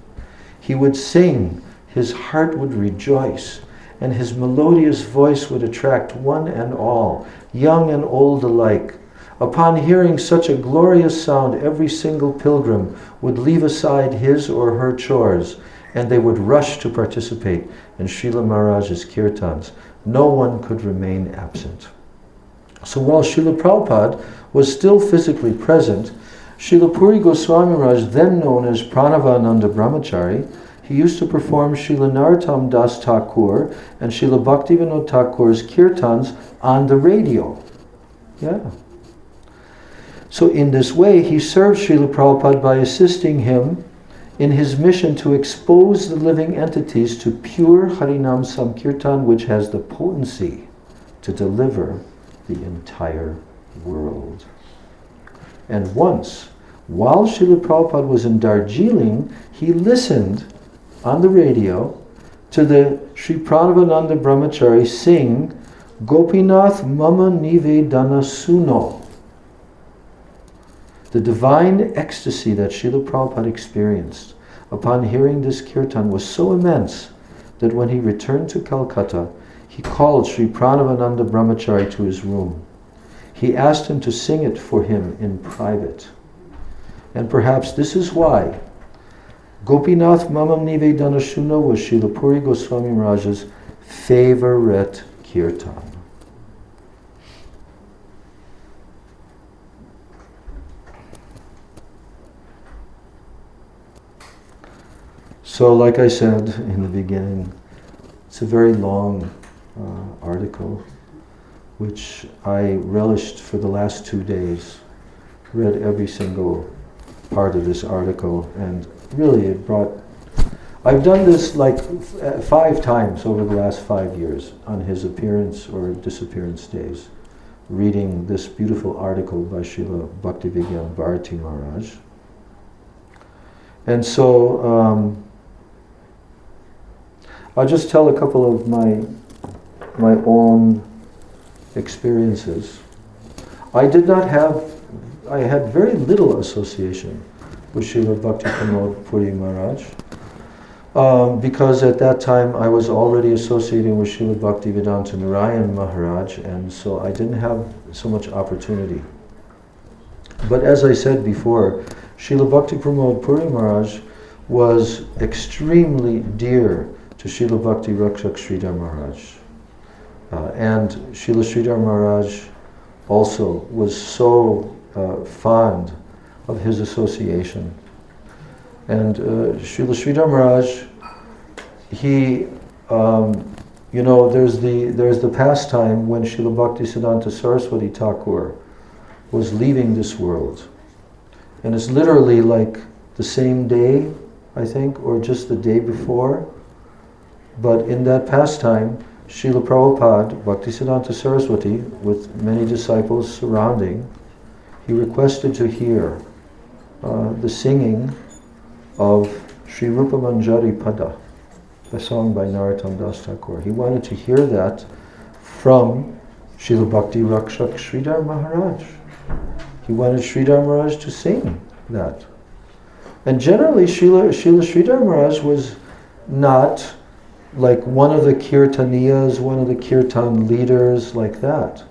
He would sing, his heart would rejoice, and his melodious voice would attract one and all, young and old alike. Upon hearing such a glorious sound, every single pilgrim would leave aside his or her chores, and they would rush to participate in Srila Maharaj's kirtans. No one could remain absent. So while Srila Prabhupada was still physically present, Srila Puri Goswami Maharaj, then known as Pranavananda Brahmachari, he used to perform Srila Narottam Das Thakur and Srila Bhaktivinoda Thakur's kirtans on the radio. Yeah. So in this way, he served Srila Prabhupada by assisting him in his mission to expose the living entities to pure Harinam Sankirtan, which has the potency to deliver the entire world. And once, while Srila Prabhupada was in Darjeeling, he listened on the radio to the Sri Pranavananda Brahmachari sing Gopinath Mama Nivedana Suno. The divine ecstasy that Srila Prabhupada experienced upon hearing this kirtan was so immense that when he returned to Calcutta, he called Sri Pranavananda Brahmachari to his room. He asked him to sing it for him in private. And perhaps this is why Gopinath Mamam Nivedana Shuna was Srila Puri Goswami Maharaj's favorite kirtan. So, like I said in the beginning, it's a very long article, which I relished for the last 2 days. Read every single part of this article, and really it brought... I've done this like 5 times over the last 5 years on his appearance or disappearance days, reading this beautiful article by Srila Bhaktivigyan Bharati Maharaj. And so I'll just tell a couple of my own experiences. I had very little association with Srila Bhakti Pramod Puri Maharaj because at that time I was already associating with Srila Bhaktivedanta Narayan Maharaj, and so I didn't have so much opportunity. But as I said before, Srila Bhakti Pramod Puri Maharaj was extremely dear to Srila Bhakti Rakshak Sridhar Maharaj. And Srila Sridhar Maharaj also was so fond of his association. And Srila Sridhar Maharaj, he, there's the pastime when Srila Bhaktisiddhanta Saraswati Thakur was leaving this world. And it's literally like the same day, I think, or just the day before. But in that pastime, Srila Prabhupada, Bhaktisiddhanta Saraswati, with many disciples surrounding, he requested to hear the singing of Sri Rupa Manjari Pada, a song by Narottam Das Thakur. He wanted to hear that from Srila Bhakti Rakshak Sridhar Maharaj. He wanted Sridhar Maharaj to sing that. And generally, Srila Sridhar Maharaj was not like one of the kirtaniyas, one of the kirtan leaders like that.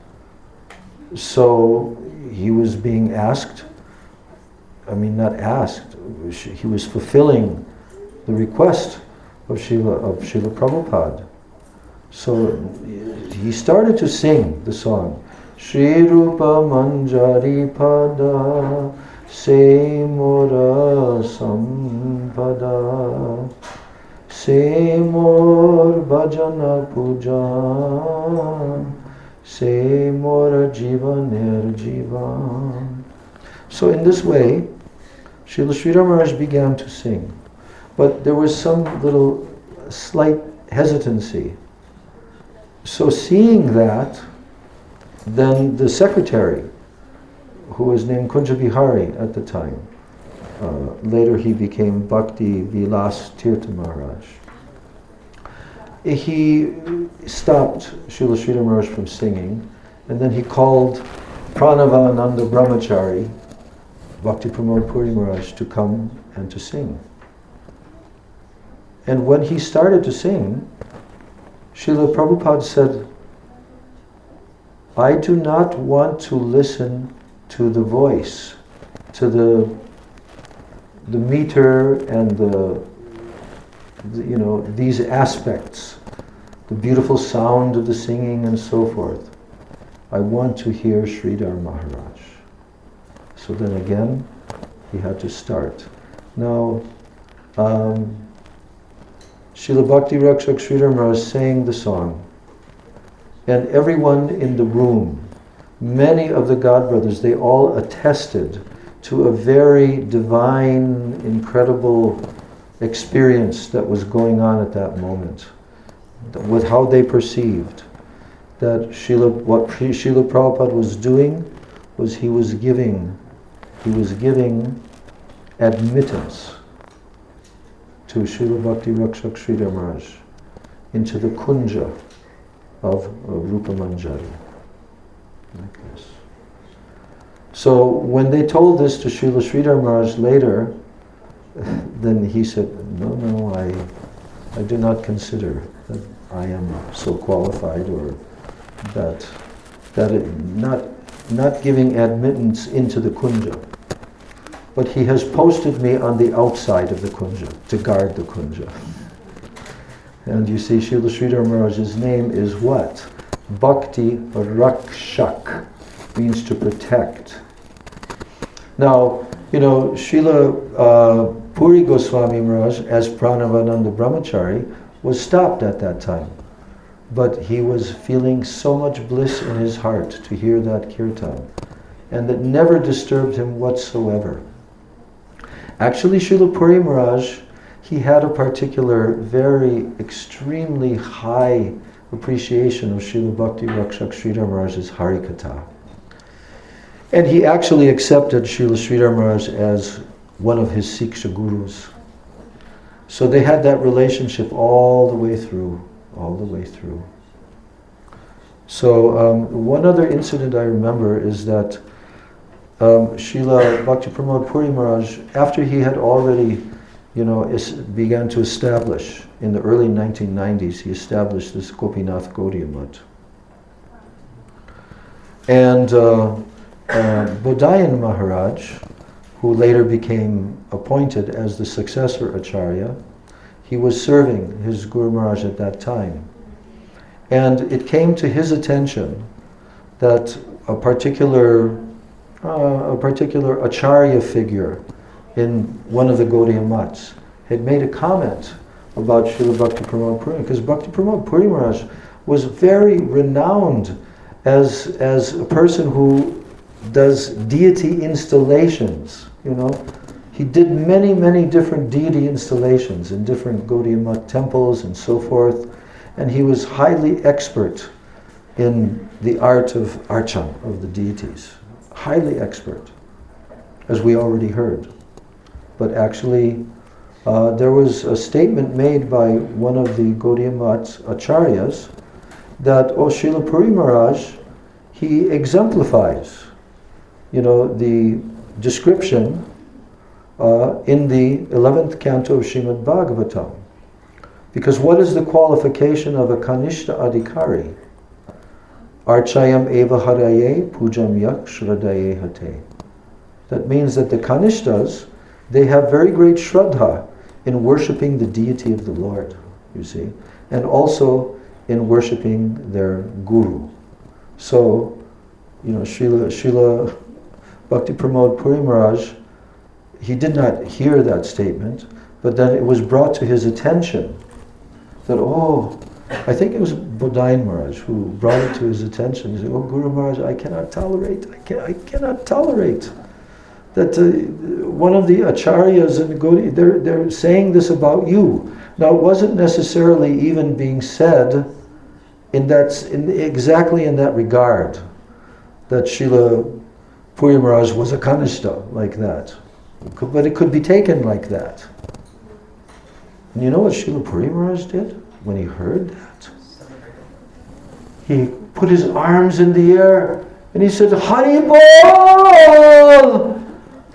So he was being asked, not asked, he was fulfilling the request of Srila Prabhupada. So he started to sing the song, Shri Rupa Manjari Pada Se Mora Sampada Se Mor Bhajana Pujan Se Mor Jivaner Jivan. So in this way, Srila Sridhar Maharaj began to sing. But there was some little slight hesitancy. So seeing that, then the secretary, who was named Kunja Bihari at the time, later he became Bhakti Vilas Tirtha Maharaj. He stopped Srila Sridhar Maharaj from singing, and then he called Pranavananda Brahmachari, Bhakti Pramod Puri Maharaj, to come and to sing. And when he started to sing, Srila Prabhupada said, I do not want to listen to the voice, to the meter and the these aspects, the beautiful sound of the singing and so forth. I want to hear Sridhar Maharaj. So then again, he had to start. Now, Srila Bhakti Rakshak Sridhar Maharaj sang the song, and everyone in the room, many of the godbrothers, they all attested to a very divine, incredible experience that was going on at that moment, with how they perceived that what Srila Prabhupada was doing was he was giving admittance to Srila Bhakti Rakshak Sridhar Maharaj into the kunja of Rupa Manjari. Like this. So when they told this to Srila Sridhar Maharaj later, then he said, no, I do not consider that I am so qualified, or that not giving admittance into the kunja. But he has posted me on the outside of the kunja, to guard the kunja. And you see, Srila Sridhar Maharaj's name is what? Bhakti Rakshak, means to protect. Now, Srila Puri Goswami Maharaj, as Pranavananda Brahmachari, was stopped at that time. But he was feeling so much bliss in his heart to hear that kirtan, and that never disturbed him whatsoever. Actually, Srila Puri Maharaj, he had a particular, very extremely high appreciation of Srila Bhakti Rakshak Sridhar Maharaj's Harikatha. And he actually accepted Srila Sridhar Maharaj as one of his Siksha Gurus. So they had that relationship all the way through. So one other incident I remember is that Srila Bhakti Pramod Puri Maharaj, after he had already, began to establish, in the early 1990s, he established this Gopinath Gaudiya Math. And Bodayan Maharaj, who later became appointed as the successor Acharya, he was serving his Guru Maharaj at that time. And it came to his attention that a particular Acharya figure in one of the Gaudiya Maths had made a comment about Srila Bhakti Pramod Puri, because Bhakti Pramod Puri Maharaj was very renowned as a person who does deity installations, He did many, many different deity installations in different Gaudiya Math temples and so forth, and he was highly expert in the art of archan, of the deities. Highly expert, as we already heard. But actually, there was a statement made by one of the Gaudiya Math acharyas that, Srila Puri Maharaj, he exemplifies, the description in the 11th canto of Srimad Bhagavatam. Because what is the qualification of a Kanishta Adhikari? Archayam eva haraye pujam yak shradaye hate. That means that the Kanishtas, they have very great shraddha in worshipping the deity of the Lord, you see, and also in worshipping their Guru. So, Srila Bhakti Pramod Puri Maharaj, he did not hear that statement, but then it was brought to his attention that, I think it was Bodayan Maharaj who brought it to his attention. He said, Guru Maharaj, I cannot tolerate that one of the acharyas in the Gaudiya, they're saying this about you. Now, it wasn't necessarily even being said exactly in that regard, that Srila Puri Maharaj was a Kanishta like that. But it could be taken like that. And you know what Srila Puri Maharaj did when he heard that? He put his arms in the air and he said, Hari Bol!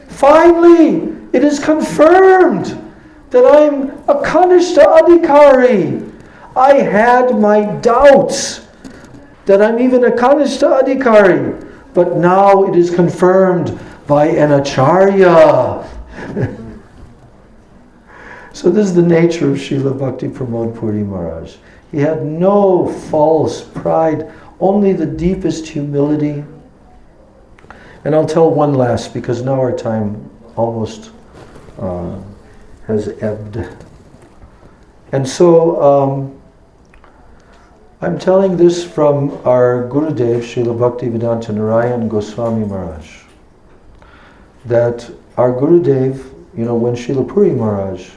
Finally, it is confirmed that I'm a Kanishta Adhikari. I had my doubts that I'm even a Kanishta Adhikari, but now it is confirmed by an Acharya. So this is the nature of Srila Bhakti Pramod Puri Maharaj. He had no false pride, only the deepest humility. And I'll tell one last, because now our time almost has ebbed. And so I'm telling this from our Gurudev, Srila Bhaktivedanta Narayan Goswami Maharaj, that our Gurudev, when Srila Puri Maharaj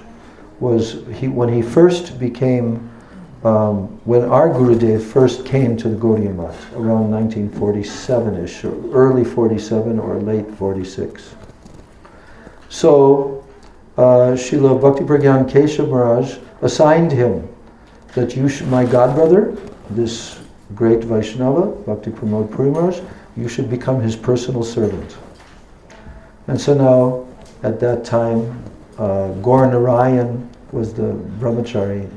when he first became, when our Gurudev first came to the Gaudiya Math, around 1947-ish, or early 47 or late 46. So, Srila Bhakti Pragyan Keshav Maharaj assigned him that my godbrother, this great Vaishnava, Bhakti Pramod Puri Maharaj, you should become his personal servant. And so now, at that time, Gaur Narayan was the brahmachari,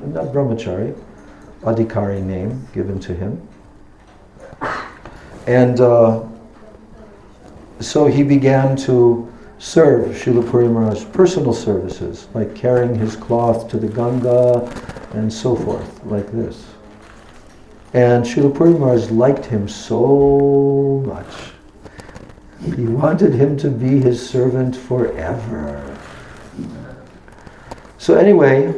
not brahmachari, adhikari name given to him. And so he began to serve Srila Puri Maharaj personal services, like carrying his cloth to the Ganga and so forth, like this. And Srila Puri Maharaj liked him so much. He wanted him to be his servant forever. So anyway,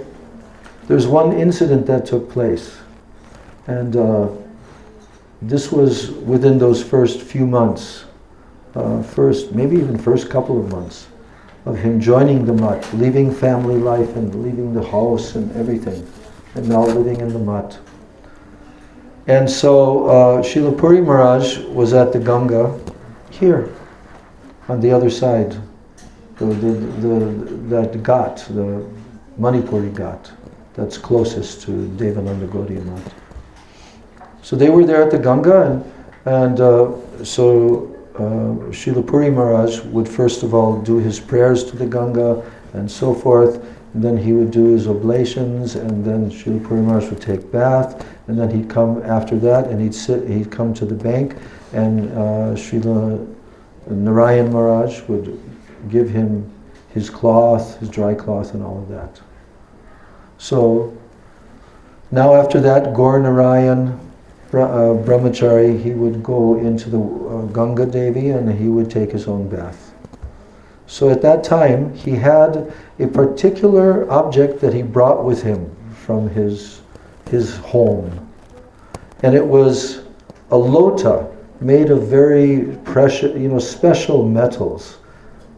there's one incident that took place. And this was within those first few months, maybe even first couple of months, of him joining the mutt, leaving family life and leaving the house and everything, and now living in the mutt. And so Srila Puri Maharaj was at the Ganga here, on the other side, that ghat, the Manipuri ghat, that's closest to Devananda Gaudiya Math. So they were there at the Ganga, and so Srila Puri Maharaj would first of all do his prayers to the Ganga and so forth, and then he would do his oblations, and then Srila Puri Maharaj would take bath, and then he'd come after that, and he'd come to the bank, and Srila Narayan Maharaj would give him his cloth, his dry cloth, and all of that. So now after that, Gaur Narayan brahmachari, he would go into the Ganga Devi and he would take his own bath. So at that time, he had a particular object that he brought with him from his home. And it was a lota made of very precious, special metals.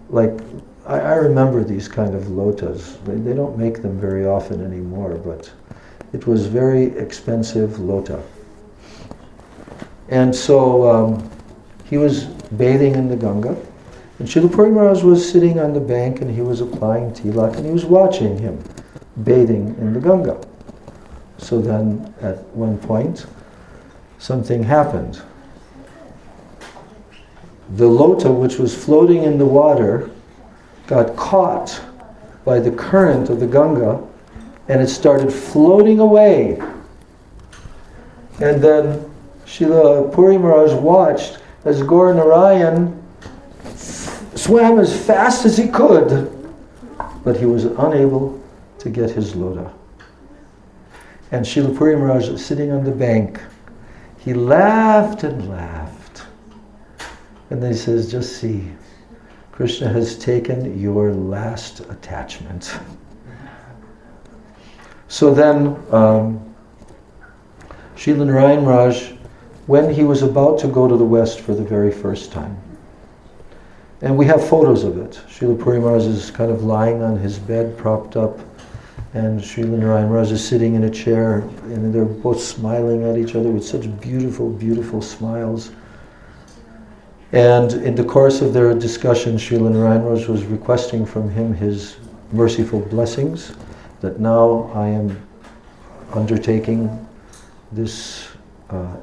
Like, I remember these kind of lotas. They don't make them very often anymore, but it was very expensive lota. And so he was bathing in the Ganga, and Srila Puri Maharaj was sitting on the bank and he was applying tilak and he was watching him bathing in the Ganga. So then at one point, something happened. The lota, which was floating in the water, got caught by the current of the Ganga, and it started floating away. And then Srila Puri Maharaj watched as Gaur Narayan swam as fast as he could, but he was unable to get his lota. And Srila Puri Maharaj was sitting on the bank. He laughed and laughed. And then he says, just see, Krishna has taken your last attachment. So then, Srila Narayan Maharaj, when he was about to go to the West for the very first time, and we have photos of it. Srila Puri Maharaj is kind of lying on his bed, propped up, and Srila Narayan Raj is sitting in a chair, and they're both smiling at each other with such beautiful, beautiful smiles. And in the course of their discussion, Srila Narayan Raj was requesting from him his merciful blessings, that now I am undertaking this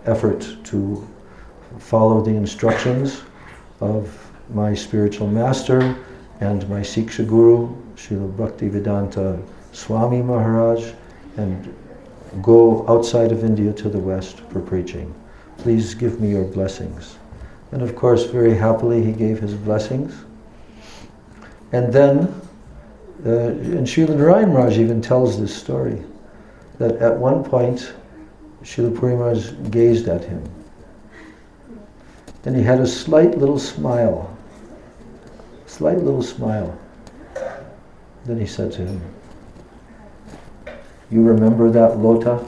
effort to follow the instructions of my spiritual master and my Siksha Guru, Srila Bhaktivedanta Swami Maharaj, and go outside of India to the West for preaching. Please give me your blessings. And of course, very happily, he gave his blessings. And then, and Srila Narayan Raj even tells this story, that at one point, Srila Puri Maharaj gazed at him. And he had a slight little smile. Slight little smile. Then he said to him, "You remember that lota?"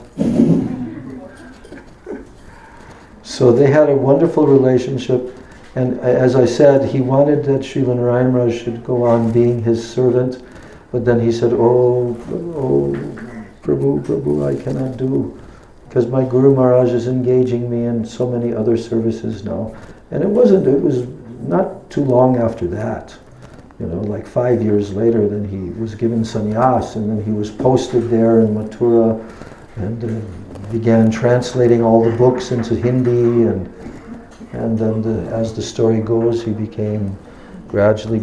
So they had a wonderful relationship, and as I said, he wanted that Srila Narayan Raj should go on being his servant, but then he said, oh, Prabhu, I cannot do, because my Guru Maharaj is engaging me in so many other services now. And it was not too long after that, like 5 years later, then he was given sannyas, and then he was posted there in Mathura, and began translating all the books into Hindi, and then as the story goes, he became gradually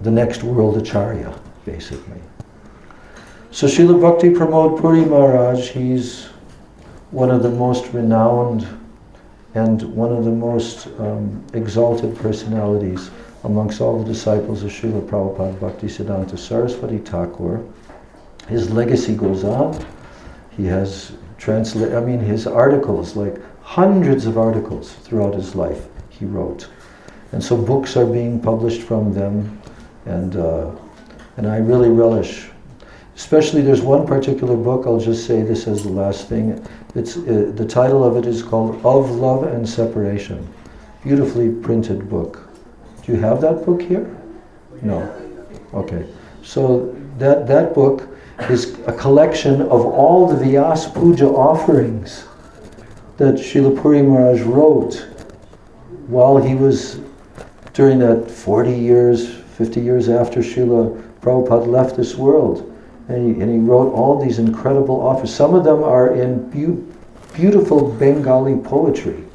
the next world acharya, basically. So Srila Bhakti Pramod Puri Maharaj, he's one of the most renowned and one of the most exalted personalities amongst all the disciples of Srila Prabhupada Bhaktisiddhanta Saraswati Thakur. His legacy goes on. He has his articles, like hundreds of articles throughout his life, he wrote. And so books are being published from them, and I really relish. Especially there's one particular book, I'll just say this as the last thing. It's the title of it is called Of Love and Separation. Beautifully printed book. Do you have that book here? No. Okay. So that book is a collection of all the Vyas Puja offerings that Srila Puri Maharaj wrote while he was, during that 40 years, 50 years after Srila Prabhupada left this world. And he wrote all these incredible offerings. Some of them are in beautiful Bengali poetry.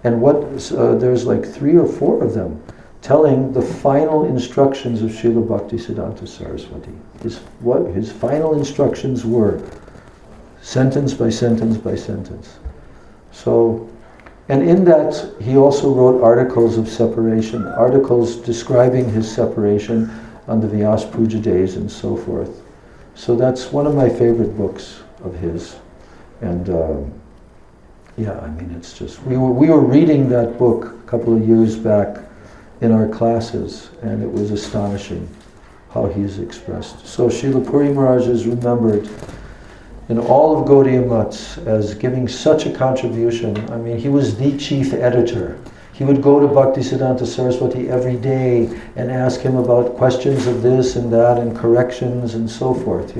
And there's like 3 or 4 of them telling the final instructions of Srila Bhaktisiddhanta Saraswati. What his final instructions were, sentence by sentence by sentence. So, and in that he also wrote articles of separation, articles describing his separation on the Vyas Puja days and so forth. So that's one of my favorite books of his. And it's just, we were reading that book a couple of years back in our classes, and it was astonishing how he's expressed. So Srila Puri Maharaj is remembered in all of Gaudiya Maths as giving such a contribution. I mean, he was the chief editor. He would go to Bhaktisiddhanta Saraswati every day and ask him about questions of this and that and corrections and so forth,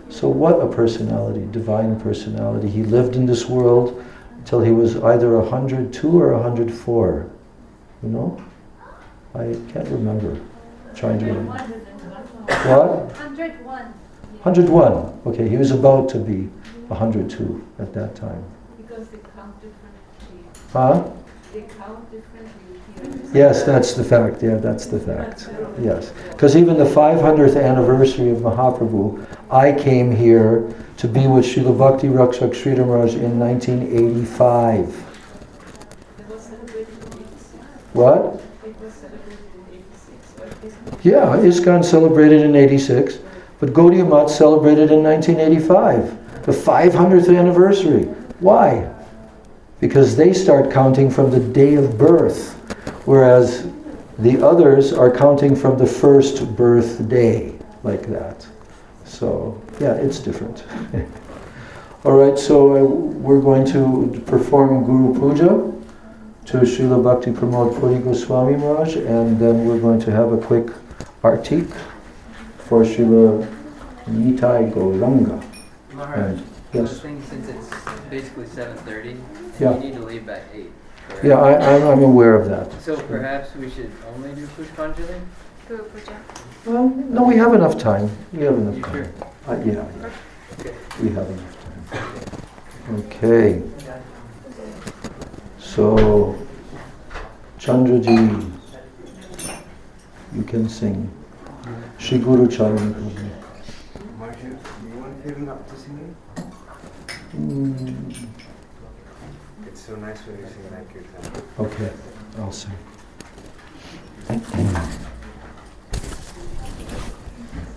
So what a personality, divine personality. He lived in this world until he was either 102 or 104, I can't remember. Trying to remember. What? 101. 101. Okay, he was about to be 102 at that time. Because they count differently. Huh? They count differently here. Yes, that's the fact. Yeah, that's the fact. Yes. Because even the 500th anniversary of Mahaprabhu, I came here to be with Srila Bhakti Rakshak Sridhar Maharaj in 1985. It was celebrated in 86. What? It was celebrated in 86. Yeah, ISKCON celebrated in 86, but Gaudiya Math celebrated in 1985, the 500th anniversary. Why? Because they start counting from the day of birth, whereas the others are counting from the first birthday, like that. So, yeah, it's different. All right, so we're going to perform Guru Puja to Srila Bhakti Pramod Puri Goswami Maharaj, and then we're going to have a quick artik. for Srila Nitai Gauranga. Maharaj, And the yes, thing, since it's basically 7:30, Yeah. you need to leave by 8. correct? yeah, I'm aware of that. So perhaps we should only do Pushpanjali? Guru Puja. Well, no, we have enough time. We have enough You time. sure? Yeah, Okay. we have enough time. Okay. So, Chandraji, you can sing. Shri Guru Charan Prabhu. Marsha, do you want to feel up to singing? Mm, It's so nice when you sing like your time. okay, I'll sing.